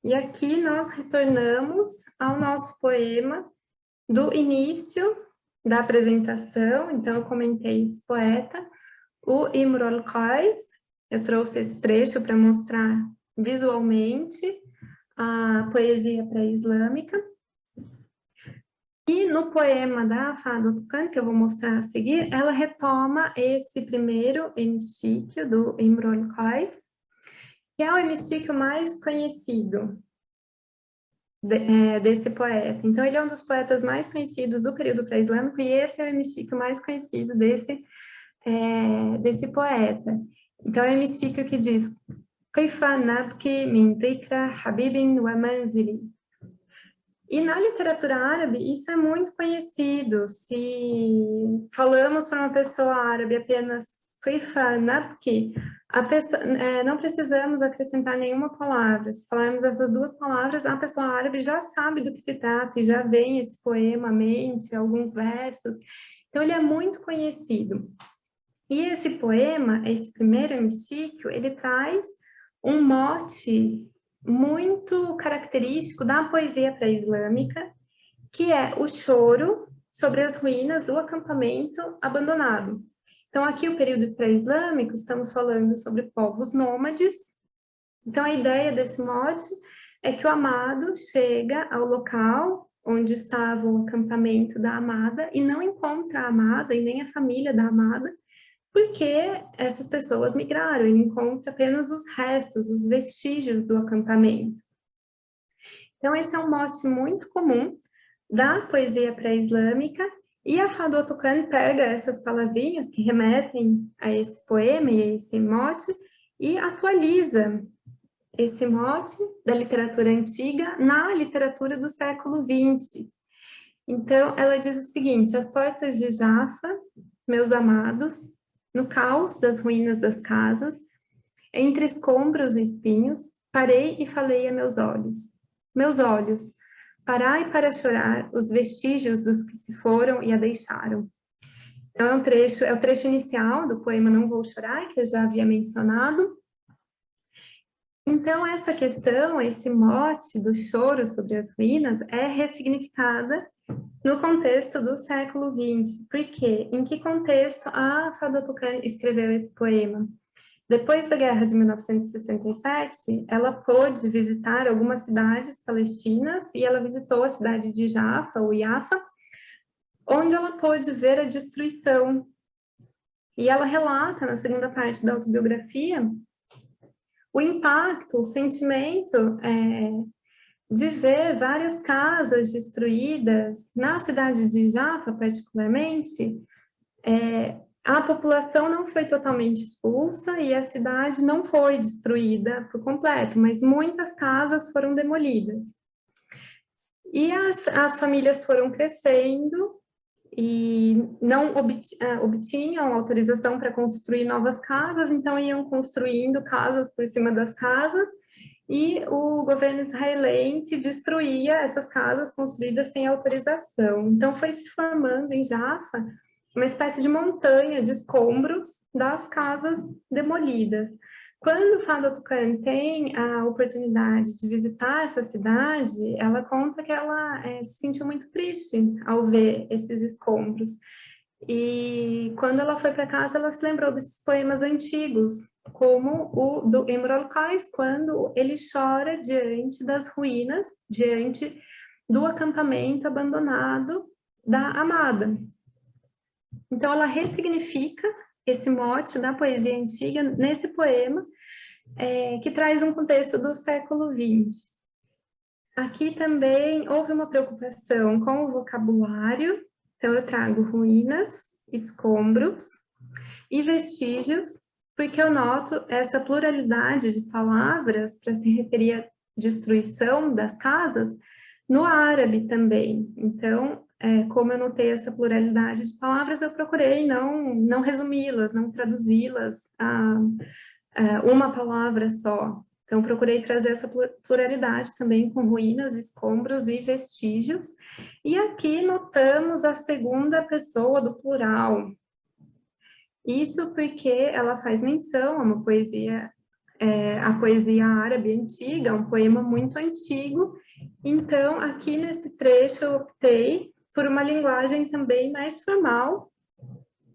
E aqui nós retornamos ao nosso poema do início da apresentação. Então, eu comentei esse poeta, o Imrul Qais. Eu trouxe esse trecho para mostrar visualmente a poesia pré-islâmica. E no poema da Fado Tucan, que eu vou mostrar a seguir, ela retoma esse primeiro hemishtíquio do Imrul Qais, que é o hemishtíquio mais conhecido desse poeta. Então, ele é um dos poetas mais conhecidos do período pré-islâmico, e esse é o hemishtíquio mais conhecido desse poeta. Então, é o hemishtíquio que diz: Kaifa nabki min dhikra habibin wa manzili. E na literatura árabe, isso é muito conhecido. Se falamos para uma pessoa árabe apenas Kaifa nabki, não precisamos acrescentar nenhuma palavra. Se falarmos essas duas palavras, a pessoa árabe já sabe do que se trata e já vem esse poema à mente, alguns versos. Então, ele é muito conhecido. E esse poema, esse primeiro hemishtíquio, ele traz um mote muito característico da poesia pré-islâmica, que é o choro sobre as ruínas do acampamento abandonado. Então, aqui o período pré-islâmico, estamos falando sobre povos nômades. Então, a ideia desse mote é que o amado chega ao local onde estava o acampamento da amada e não encontra a amada e nem a família da amada, porque essas pessoas migraram e encontra apenas os restos, os vestígios do acampamento. Então, esse é um mote muito comum da poesia pré-islâmica, e a Fado Tucan pega essas palavrinhas que remetem a esse poema e a esse mote e atualiza esse mote da literatura antiga na literatura do século XX. Então, ela diz o seguinte: as portas de Jaffa, meus amados, no caos das ruínas das casas, entre escombros e espinhos, parei e falei a meus olhos. Meus olhos, parai para chorar os vestígios dos que se foram e a deixaram. Então, é o trecho inicial do poema Não Vou Chorar, que eu já havia mencionado. Então, essa questão, esse mote do choro sobre as ruínas é ressignificada no contexto do século XX. Por quê? Em que contexto a Fadwa Tuqan escreveu esse poema? Depois da Guerra de 1967, ela pôde visitar algumas cidades palestinas e ela visitou a cidade de Jaffa, ou Yafa, onde ela pôde ver a destruição. E ela relata, na segunda parte da autobiografia, o impacto, o sentimento de ver várias casas destruídas. Na cidade de Jaffa, particularmente, a população não foi totalmente expulsa e a cidade não foi destruída por completo, mas muitas casas foram demolidas. E as famílias foram crescendo e não obtinham autorização para construir novas casas, então iam construindo casas por cima das casas, e o governo israelense destruía essas casas construídas sem autorização. Então foi se formando em Jaffa uma espécie de montanha de escombros das casas demolidas. Quando Fadwa Tuqan tem a oportunidade de visitar essa cidade, ela conta que ela se sentiu muito triste ao ver esses escombros. E quando ela foi para casa, ela se lembrou desses poemas antigos, como o do Imr al-Qais, quando ele chora diante das ruínas, diante do acampamento abandonado da amada. Então, ela ressignifica esse mote da poesia antiga nesse poema, que traz um contexto do século XX. Aqui também houve uma preocupação com o vocabulário, então eu trago ruínas, escombros e vestígios, porque eu noto essa pluralidade de palavras para se referir à destruição das casas no árabe também. Então, como eu notei essa pluralidade de palavras, eu procurei não resumi-las, não traduzi-las a uma palavra só. Então, procurei trazer essa pluralidade também com ruínas, escombros e vestígios. E aqui notamos a segunda pessoa do plural. Isso porque ela faz menção a uma poesia, a poesia árabe antiga, um poema muito antigo. Então, aqui nesse trecho eu optei por uma linguagem também mais formal,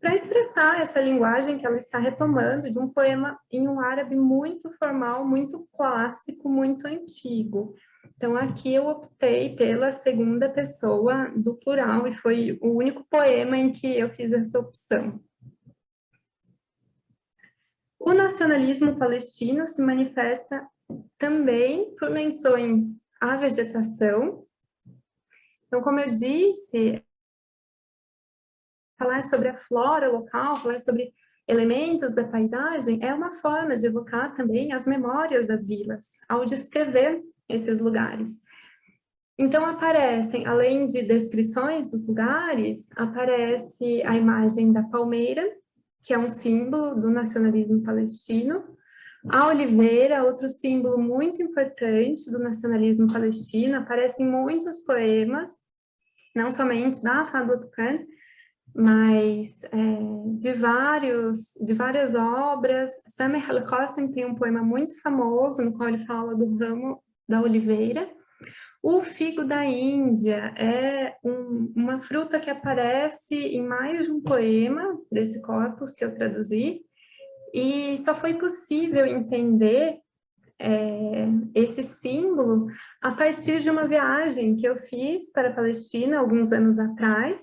para expressar essa linguagem que ela está retomando de um poema em um árabe muito formal, muito clássico, muito antigo. Então, aqui eu optei pela segunda pessoa do plural, e foi o único poema em que eu fiz essa opção. O nacionalismo palestino se manifesta também por menções à vegetação. Então, como eu disse, falar sobre a flora local, falar sobre elementos da paisagem, é uma forma de evocar também as memórias das vilas, ao descrever esses lugares. Então, aparecem, além de descrições dos lugares, aparece a imagem da palmeira, que é um símbolo do nacionalismo palestino, a oliveira, outro símbolo muito importante do nacionalismo palestino, aparece em muitos poemas, não somente da Fadwa Tuqan, mas de várias obras. Sameh al-Qasim tem um poema muito famoso, no qual ele fala do ramo da oliveira. O figo da Índia é uma fruta que aparece em mais de um poema desse corpus que eu traduzi, e só foi possível entender esse símbolo a partir de uma viagem que eu fiz para a Palestina alguns anos atrás.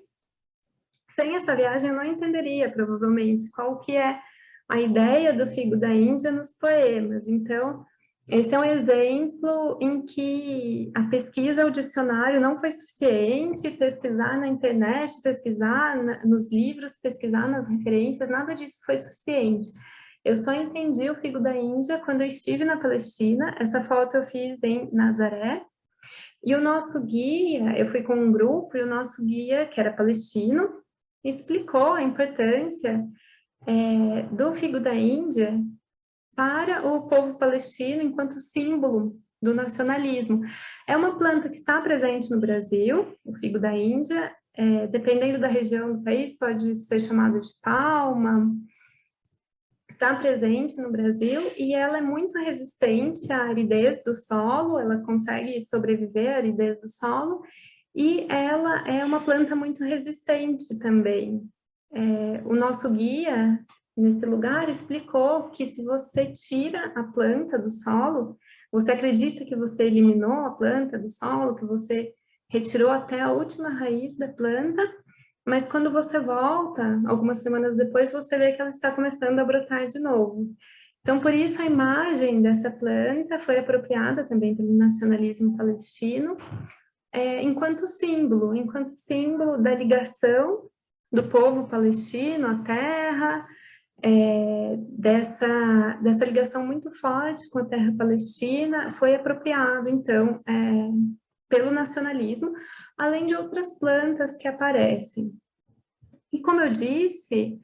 Sem essa viagem eu não entenderia, provavelmente, qual que é a ideia do figo da Índia nos poemas. Então, esse é um exemplo em que a pesquisa, o dicionário não foi suficiente, pesquisar na internet, pesquisar nos livros, pesquisar nas referências, nada disso foi suficiente. Eu só entendi o figo da Índia quando eu estive na Palestina. Essa foto eu fiz em Nazaré. E o nosso guia, eu fui com um grupo, e o nosso guia, que era palestino, explicou a importância do figo da Índia para o povo palestino enquanto símbolo do nacionalismo. É uma planta que está presente no Brasil, o figo da Índia, dependendo da região do país, pode ser chamado de palma, está presente no Brasil e ela é muito resistente à aridez do solo, ela consegue sobreviver à aridez do solo e ela é uma planta muito resistente também. O nosso guia, nesse lugar, explicou que se você tira a planta do solo, você acredita que você eliminou a planta do solo, que você retirou até a última raiz da planta, mas quando você volta, algumas semanas depois, você vê que ela está começando a brotar de novo. Então, por isso, a imagem dessa planta foi apropriada também pelo nacionalismo palestino, enquanto símbolo da ligação do povo palestino à terra, dessa ligação muito forte com a terra palestina, foi apropriado, então, pelo nacionalismo, além de outras plantas que aparecem. E como eu disse,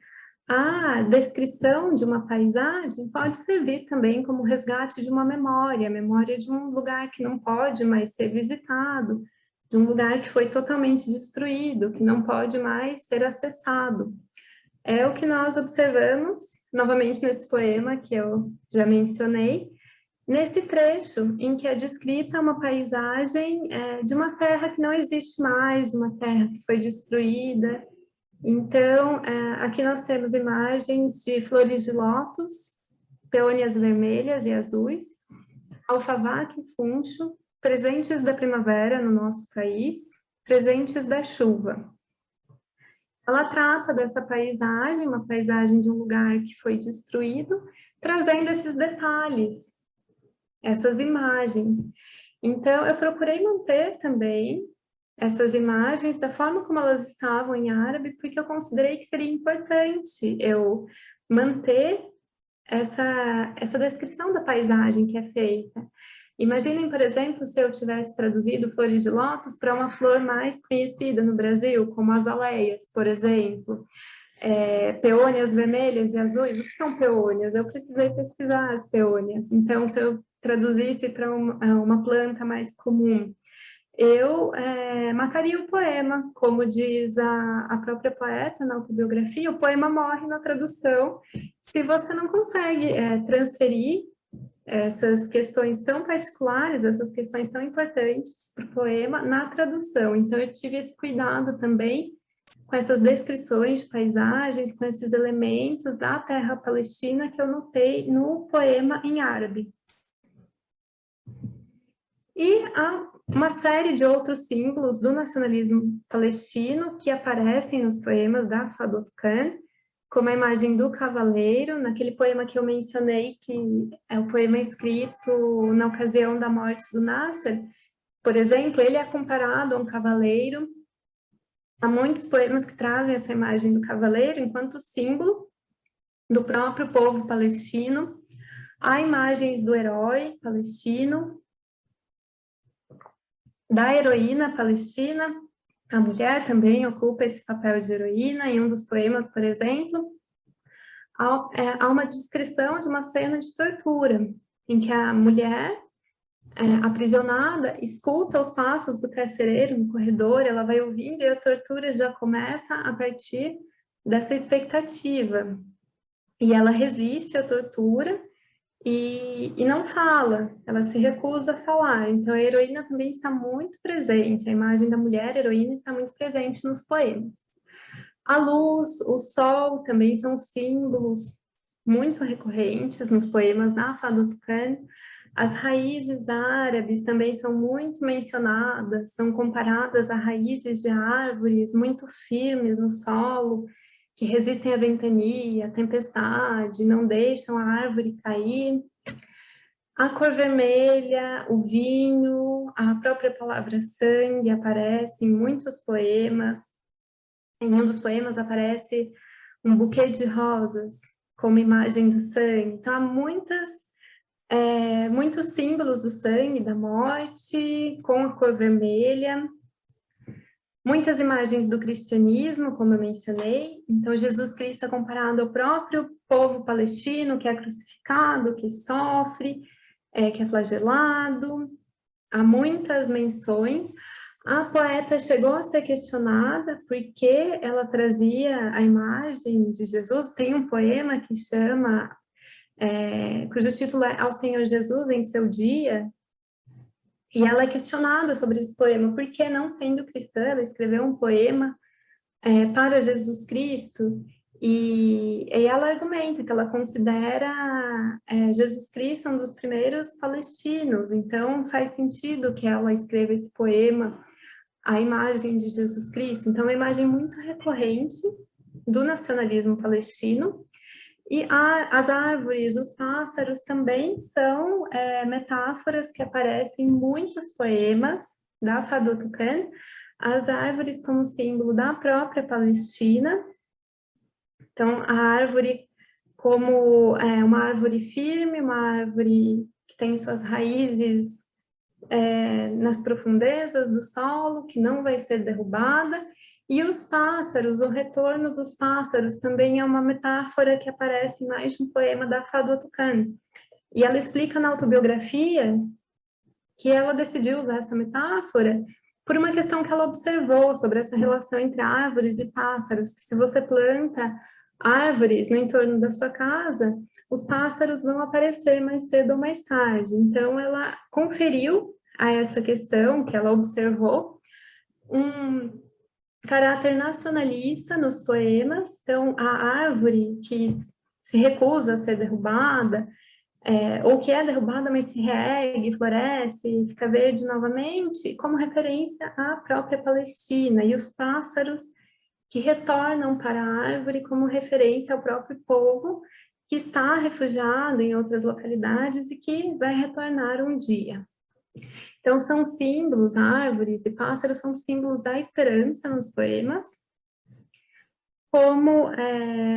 a descrição de uma paisagem pode servir também como resgate de uma memória, memória de um lugar que não pode mais ser visitado, de um lugar que foi totalmente destruído, que não pode mais ser acessado. É o que nós observamos, novamente nesse poema que eu já mencionei, nesse trecho em que é descrita uma paisagem de uma terra que não existe mais, de uma terra que foi destruída. Então, aqui nós temos imagens de flores de lótus, peônias vermelhas e azuis, alfavaca e funcho, presentes da primavera no nosso país, presentes da chuva. Ela trata dessa paisagem, uma paisagem de um lugar que foi destruído, trazendo esses detalhes, essas imagens. Então, eu procurei manter também essas imagens da forma como elas estavam em árabe, porque eu considerei que seria importante eu manter essa descrição da paisagem que é feita. Imaginem, por exemplo, se eu tivesse traduzido flores de lótus para uma flor mais conhecida no Brasil, como azaleias, por exemplo. Peônias vermelhas e azuis, o que são peônias? Eu precisei pesquisar as peônias. Então, se eu traduzisse para uma planta mais comum, eu mataria o poema, como diz a própria poeta na autobiografia, o poema morre na tradução, se você não consegue transferir essas questões tão particulares, essas questões tão importantes para o poema na tradução. Então, eu tive esse cuidado também com essas descrições de paisagens, com esses elementos da terra palestina que eu notei no poema em árabe. E há uma série de outros símbolos do nacionalismo palestino que aparecem nos poemas da Fadot Khan, como a imagem do cavaleiro, naquele poema que eu mencionei, que é o poema escrito na ocasião da morte do Nasser, por exemplo, ele é comparado a um cavaleiro. Há muitos poemas que trazem essa imagem do cavaleiro enquanto símbolo do próprio povo palestino. Há imagens do herói palestino, da heroína palestina. A mulher também ocupa esse papel de heroína em um dos poemas, por exemplo. Há uma descrição de uma cena de tortura, em que a mulher aprisionada escuta os passos do carcereiro no corredor, ela vai ouvindo e a tortura já começa a partir dessa expectativa. E ela resiste à tortura e não fala, ela se recusa a falar. Então a heroína também está muito presente, a imagem da mulher heroína está muito presente nos poemas. A luz, o sol também são símbolos muito recorrentes nos poemas da Fadot Khan. As raízes árabes também são muito mencionadas, são comparadas a raízes de árvores muito firmes no solo, que resistem à ventania, à tempestade, não deixam a árvore cair. A cor vermelha, o vinho, a própria palavra sangue aparece em muitos poemas. Em um dos poemas aparece um buquê de rosas como imagem do sangue. Então, há muitos símbolos do sangue, da morte, com a cor vermelha. Muitas imagens do cristianismo, como eu mencionei. Então, Jesus Cristo é comparado ao próprio povo palestino, que é crucificado, que sofre, que é flagelado. Há muitas menções. A poeta chegou a ser questionada porque ela trazia a imagem de Jesus. Tem um poema que chama, cujo título é Ao Senhor Jesus em Seu Dia, e ela é questionada sobre esse poema, porque não sendo cristã, ela escreveu um poema para Jesus Cristo, e ela argumenta que ela considera Jesus Cristo um dos primeiros palestinos, então faz sentido que ela escreva esse poema, a imagem de Jesus Cristo. Então, é uma imagem muito recorrente do nacionalismo palestino. E as árvores, os pássaros também são metáforas que aparecem em muitos poemas da Fadwa Tuqan. As árvores como símbolo da própria Palestina. Então, a árvore como uma árvore firme, uma árvore que tem suas raízes nas profundezas do solo, que não vai ser derrubada. E os pássaros, o retorno dos pássaros também é uma metáfora que aparece em mais de um poema da Fadwa Tuqan. E ela explica na autobiografia que ela decidiu usar essa metáfora por uma questão que ela observou sobre essa relação entre árvores e pássaros, que se você planta árvores no entorno da sua casa, os pássaros vão aparecer mais cedo ou mais tarde. Então, ela conferiu a essa questão que ela observou um caráter nacionalista nos poemas. Então, a árvore que se recusa a ser derrubada, ou que é derrubada, mas se reergue, floresce, fica verde novamente, como referência à própria Palestina, e os pássaros que retornam para a árvore como referência ao próprio povo que está refugiado em outras localidades e que vai retornar um dia. Então, são símbolos, árvores e pássaros são símbolos da esperança nos poemas, como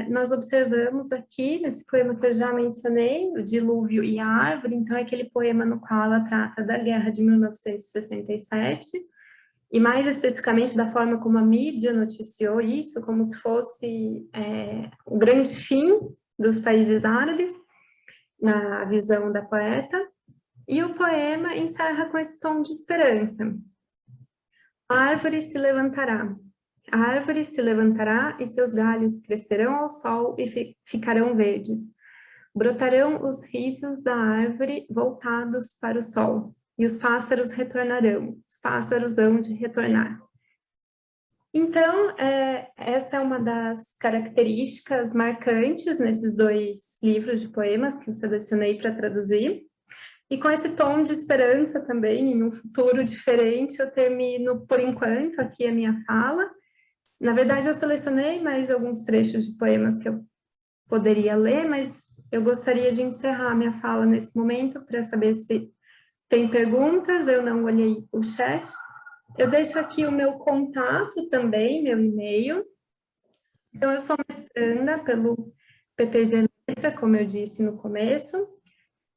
nós observamos aqui nesse poema que eu já mencionei, o Dilúvio e a Árvore. Então, é aquele poema no qual ela trata da guerra de 1967, e mais especificamente da forma como a mídia noticiou isso, como se fosse o grande fim dos países árabes, na visão da poeta. E o poema encerra com esse tom de esperança. A árvore se levantará. A árvore se levantará e seus galhos crescerão ao sol e ficarão verdes. Brotarão os risos da árvore voltados para o sol, e os pássaros retornarão. Os pássaros hão de retornar. Então, essa é uma das características marcantes nesses dois livros de poemas que eu selecionei para traduzir. E com esse tom de esperança também, em um futuro diferente, eu termino, por enquanto, aqui a minha fala. Na verdade, eu selecionei mais alguns trechos de poemas que eu poderia ler, mas eu gostaria de encerrar minha fala nesse momento para saber se tem perguntas. Eu não olhei o chat. Eu deixo aqui o meu contato também, meu e-mail. Então, eu sou mestranda pelo PPG Letra, como eu disse no começo.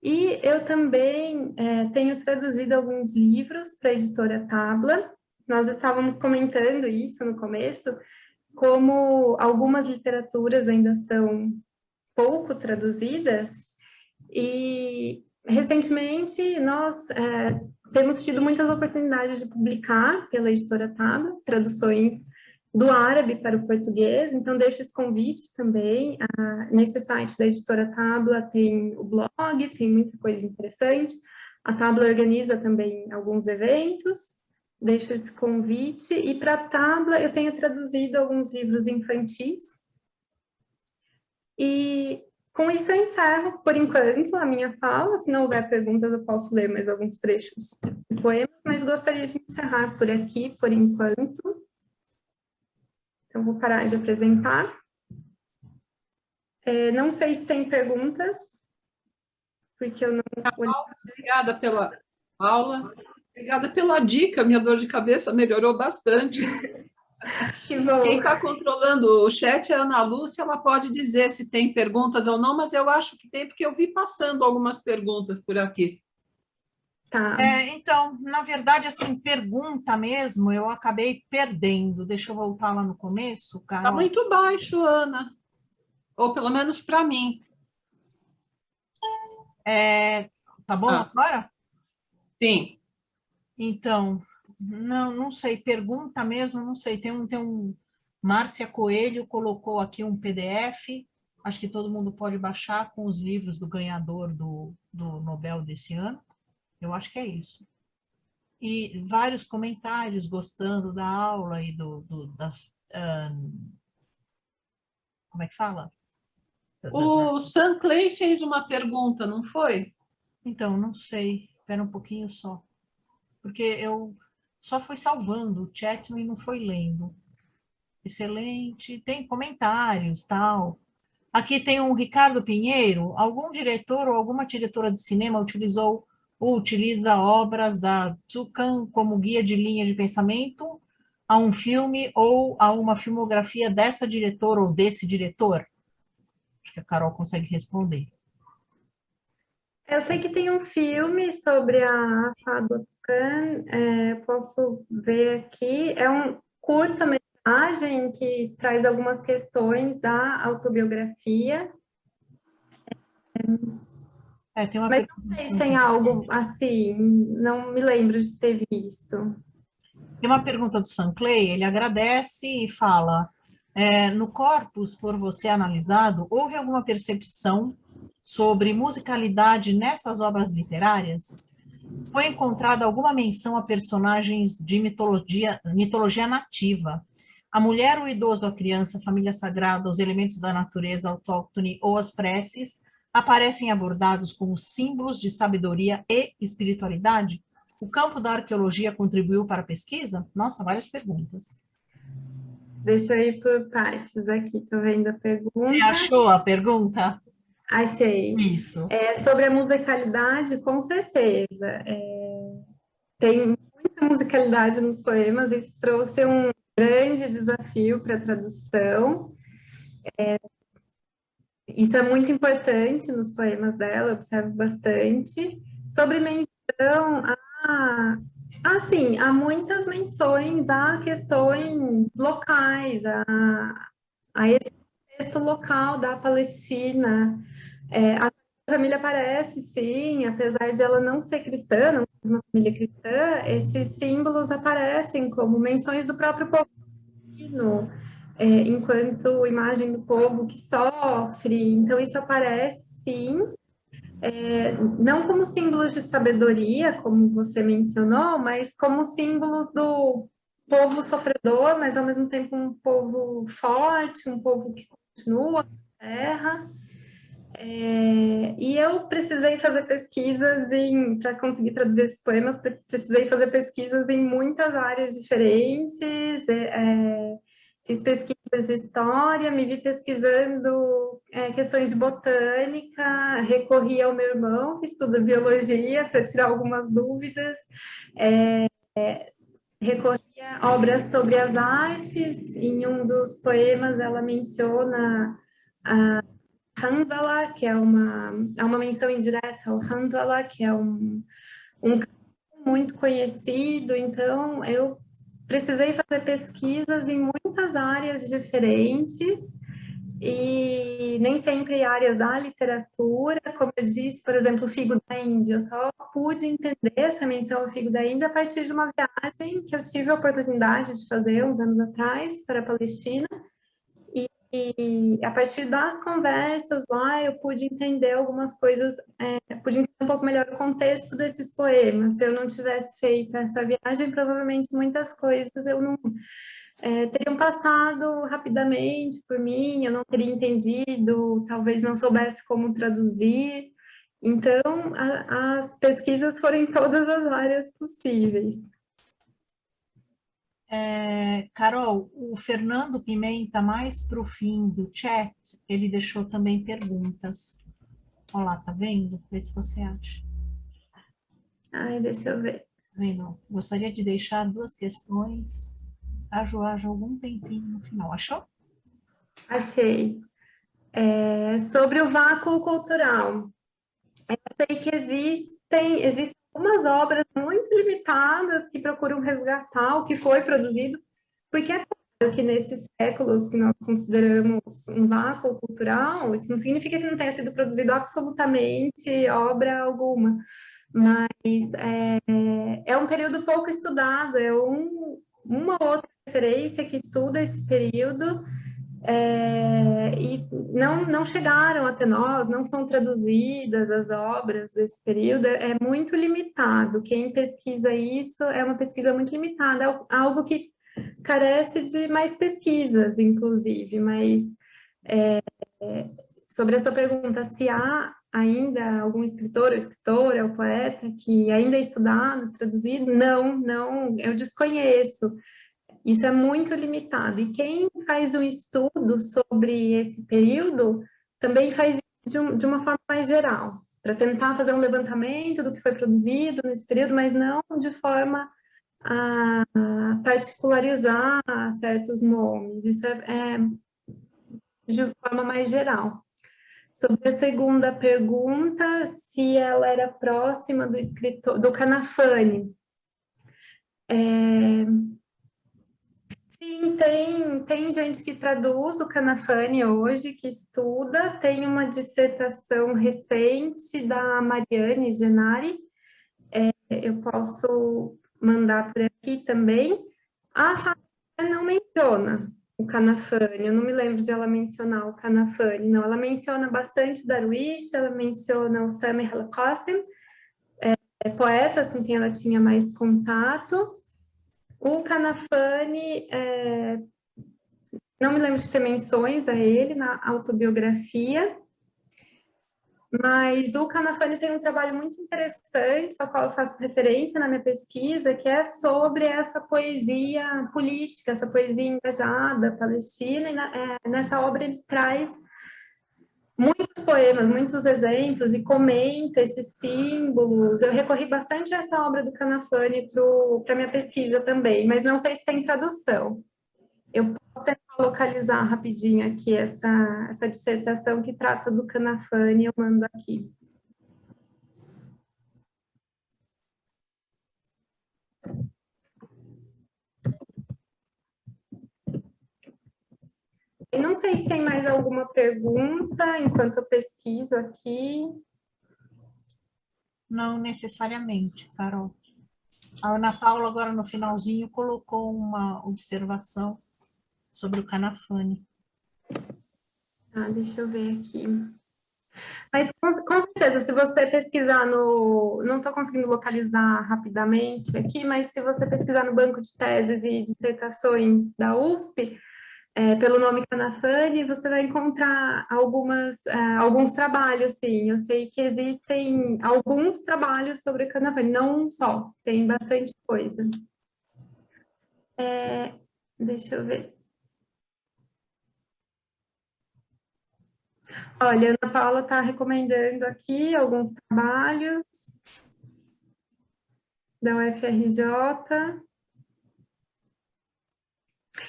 E eu também tenho traduzido alguns livros para a editora Tabla. Nós estávamos comentando isso no começo, como algumas literaturas ainda são pouco traduzidas, e recentemente nós temos tido muitas oportunidades de publicar pela editora Tabla, traduções do árabe para o português. Então deixo esse convite também. Nesse site da editora Tabla tem o blog, tem muita coisa interessante. A Tabla organiza também alguns eventos. Deixo esse convite. E para a Tabla eu tenho traduzido alguns livros infantis. E com isso eu encerro, por enquanto, a minha fala. Se não houver perguntas, eu posso ler mais alguns trechos do poema, mas gostaria de encerrar por aqui, por enquanto. Então, vou parar de apresentar. Não sei se tem perguntas, porque eu não... Obrigada pela aula, obrigada pela dica, minha dor de cabeça melhorou bastante. Que bom. Quem está controlando o chat é a Ana Lúcia, ela pode dizer se tem perguntas ou não, mas eu acho que tem, porque eu vi passando algumas perguntas por aqui. Tá. Então, na verdade, assim, pergunta mesmo, eu acabei perdendo. Deixa eu voltar lá no começo, Está Carol. muito baixo, Ana. Ou pelo menos para mim. Tá bom agora? Sim. Então, não sei, pergunta mesmo, não sei. Tem um Márcia Coelho colocou aqui um PDF, acho que todo mundo pode baixar com os livros do ganhador do Nobel desse ano. Eu acho que é isso. E vários comentários gostando da aula e como é que fala? O Sam Clay fez uma pergunta, não foi? Então, não sei, espera um pouquinho só. Porque eu só fui salvando o chat e não foi lendo. Excelente, tem comentários, tal. Aqui tem um Ricardo Pinheiro. Algum diretor ou alguma diretora de cinema utilizou ou utiliza obras da Tsukan como guia de linha de pensamento a um filme ou a uma filmografia dessa diretora ou desse diretor? Acho que a Carol consegue responder. Eu sei que tem um filme sobre a Fado Khan, posso ver aqui. É um curta-metragem que traz algumas questões da autobiografia, Tem uma mas pergunta não sei do se tem algo assim, não me lembro de ter visto. Tem uma pergunta do Sam Clay, ele agradece e fala: no corpus por você analisado, houve alguma percepção sobre musicalidade nessas obras literárias? Foi encontrada alguma menção a personagens de mitologia nativa? A mulher, o idoso, a criança, a família sagrada, os elementos da natureza autóctone ou as preces aparecem abordados como símbolos de sabedoria e espiritualidade? O campo da arqueologia contribuiu para a pesquisa? Nossa, várias perguntas. Deixa eu ir por partes aqui, estou vendo a Você pergunta. achou a pergunta? Achei. Isso. Sobre a musicalidade, com certeza. Tem muita musicalidade nos poemas, isso trouxe um grande desafio para a tradução. Isso é muito importante nos poemas dela, eu observo bastante. Sobre menção, sim, há muitas menções a questões locais, a esse contexto local da Palestina. A família aparece, sim, apesar de ela não ser cristã, não ser uma família cristã, esses símbolos aparecem como menções do próprio povo palestino, enquanto imagem do povo que sofre. Então, isso aparece, sim, não como símbolos de sabedoria, como você mencionou, mas como símbolos do povo sofredor, mas ao mesmo tempo um povo forte, um povo que continua na terra. E eu precisei fazer pesquisas para conseguir traduzir esses poemas, precisei fazer pesquisas em muitas áreas diferentes, fiz pesquisas de história, me vi pesquisando questões de botânica, recorri ao meu irmão, que estuda biologia, para tirar algumas dúvidas, recorri a obras sobre as artes, em um dos poemas ela menciona a Handala, que é uma menção indireta ao Handala, que é um muito conhecido, então eu precisei fazer pesquisas em muitas áreas diferentes e nem sempre áreas da literatura, como eu disse, por exemplo, o Figo da Índia, eu só pude entender essa menção ao Figo da Índia a partir de uma viagem que eu tive a oportunidade de fazer uns anos atrás para a Palestina, e a partir das conversas lá, eu pude entender algumas coisas, pude entender um pouco melhor o contexto desses poemas. Se eu não tivesse feito essa viagem, provavelmente muitas coisas eu não teriam passado rapidamente por mim, eu não teria entendido, talvez não soubesse como traduzir. Então, as pesquisas foram em todas as áreas possíveis. Carol, o Fernando Pimenta, mais para o fim do chat, ele deixou também perguntas. Olha lá, tá vendo? Vê se você acha. Ai, deixa eu ver. Tá vendo? Gostaria de deixar duas questões a Joaja algum tempinho no final. Achou? Achei. Sobre o vácuo cultural. Eu sei que existem algumas obras muito limitadas que procuram resgatar o que foi produzido, porque é claro que nesses séculos que nós consideramos um vácuo cultural, isso não significa que não tenha sido produzido absolutamente obra alguma, mas é um período pouco estudado, uma outra referência que estuda esse período, e não chegaram até nós, não são traduzidas as obras desse período, é muito limitado. Quem pesquisa isso é uma pesquisa muito limitada, é algo que carece de mais pesquisas, inclusive, mas sobre a sua pergunta, se há ainda algum escritor ou escritora ou poeta que ainda é estudado, traduzido, não, eu desconheço. Isso é muito limitado. E quem faz um estudo sobre esse período também faz isso de uma forma mais geral, para tentar fazer um levantamento do que foi produzido nesse período, mas não de forma a particularizar certos nomes. Isso é de forma mais geral. Sobre a segunda pergunta, se ela era próxima do escritor, do Canafani. Sim, tem gente que traduz o Canafani hoje, que estuda, tem uma dissertação recente da Mariane Genari, eu posso mandar por aqui também. A Fabiana não menciona o Canafani, eu não me lembro de ela mencionar o Canafani, não, ela menciona bastante Darwish, ela menciona o Sami Al-Qasim, poetas com quem ela tinha mais contato. O Canafani, não me lembro de ter menções a ele na autobiografia, mas o Canafani tem um trabalho muito interessante, ao qual eu faço referência na minha pesquisa, que é sobre essa poesia política, essa poesia engajada palestina, e nessa obra ele traz muitos poemas, muitos exemplos, e comenta esses símbolos. Eu recorri bastante a essa obra do Canafani para minha pesquisa também, mas não sei se tem tradução. Eu posso tentar localizar rapidinho aqui essa dissertação que trata do Canafani, eu mando aqui. Eu não sei se tem mais alguma pergunta enquanto eu pesquiso aqui. Não necessariamente, Carol. A Ana Paula, agora no finalzinho, colocou uma observação sobre o Canafani. Deixa eu ver aqui. Mas com certeza, se você pesquisar no... Não estou conseguindo localizar rapidamente aqui, mas se você pesquisar no banco de teses e dissertações da USP, pelo nome Canafani, você vai encontrar alguns trabalhos, sim. Eu sei que existem alguns trabalhos sobre Canafani, não um só, tem bastante coisa. Deixa eu ver. Olha, a Ana Paula está recomendando aqui alguns trabalhos da UFRJ.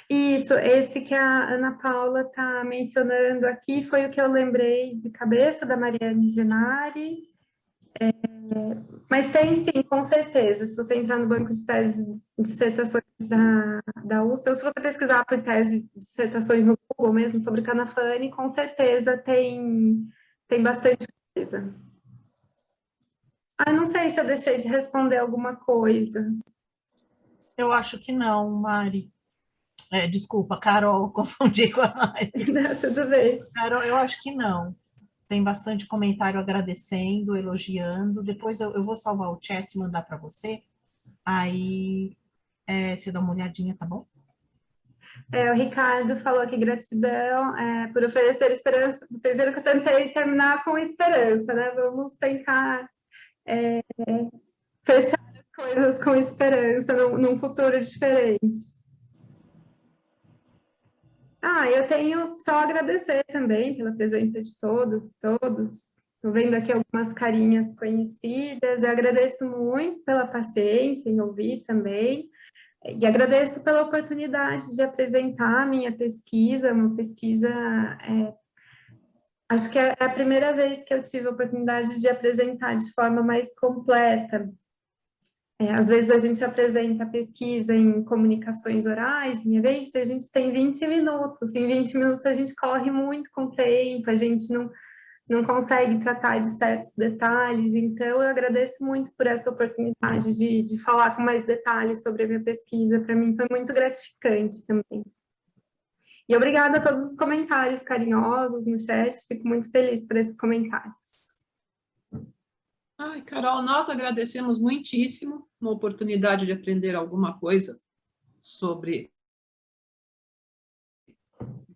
Isso, esse que a Ana Paula está mencionando aqui foi o que eu lembrei de cabeça da Mariane Genari. Mas tem sim, com certeza. Se você entrar no banco de teses de dissertações da USP, ou se você pesquisar por tese de dissertações no Google mesmo sobre Canafani, com certeza tem bastante coisa. Não sei se eu deixei de responder alguma coisa. Eu acho que não, Mari. Desculpa, Carol, confundi com a Mari. Tudo bem. Carol, eu acho que não. Tem bastante comentário agradecendo, elogiando. Depois eu vou salvar o chat e mandar para você. Aí você dá uma olhadinha, tá bom? O Ricardo falou que gratidão por oferecer esperança. Vocês viram que eu tentei terminar com esperança, né? Vamos tentar fechar as coisas com esperança num futuro diferente. Eu tenho só a agradecer também pela presença de todos. Estou vendo aqui algumas carinhas conhecidas. Eu agradeço muito pela paciência em ouvir também. E agradeço pela oportunidade de apresentar a minha pesquisa, uma pesquisa, acho que é a primeira vez que eu tive a oportunidade de apresentar de forma mais completa. Às vezes a gente apresenta a pesquisa em comunicações orais, em eventos, e a gente tem 20 minutos. Em 20 minutos a gente corre muito com o tempo, a gente não consegue tratar de certos detalhes. Então, eu agradeço muito por essa oportunidade de falar com mais detalhes sobre a minha pesquisa. Para mim foi muito gratificante também. E obrigada a todos os comentários carinhosos no chat, fico muito feliz por esses comentários. Ai, Carol, nós agradecemos muitíssimo uma oportunidade de aprender alguma coisa sobre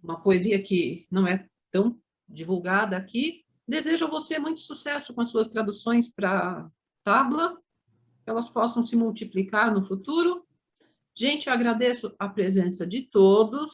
uma poesia que não é tão divulgada aqui. Desejo a você muito sucesso com as suas traduções para Tabla, que elas possam se multiplicar no futuro. Gente, eu agradeço a presença de todos.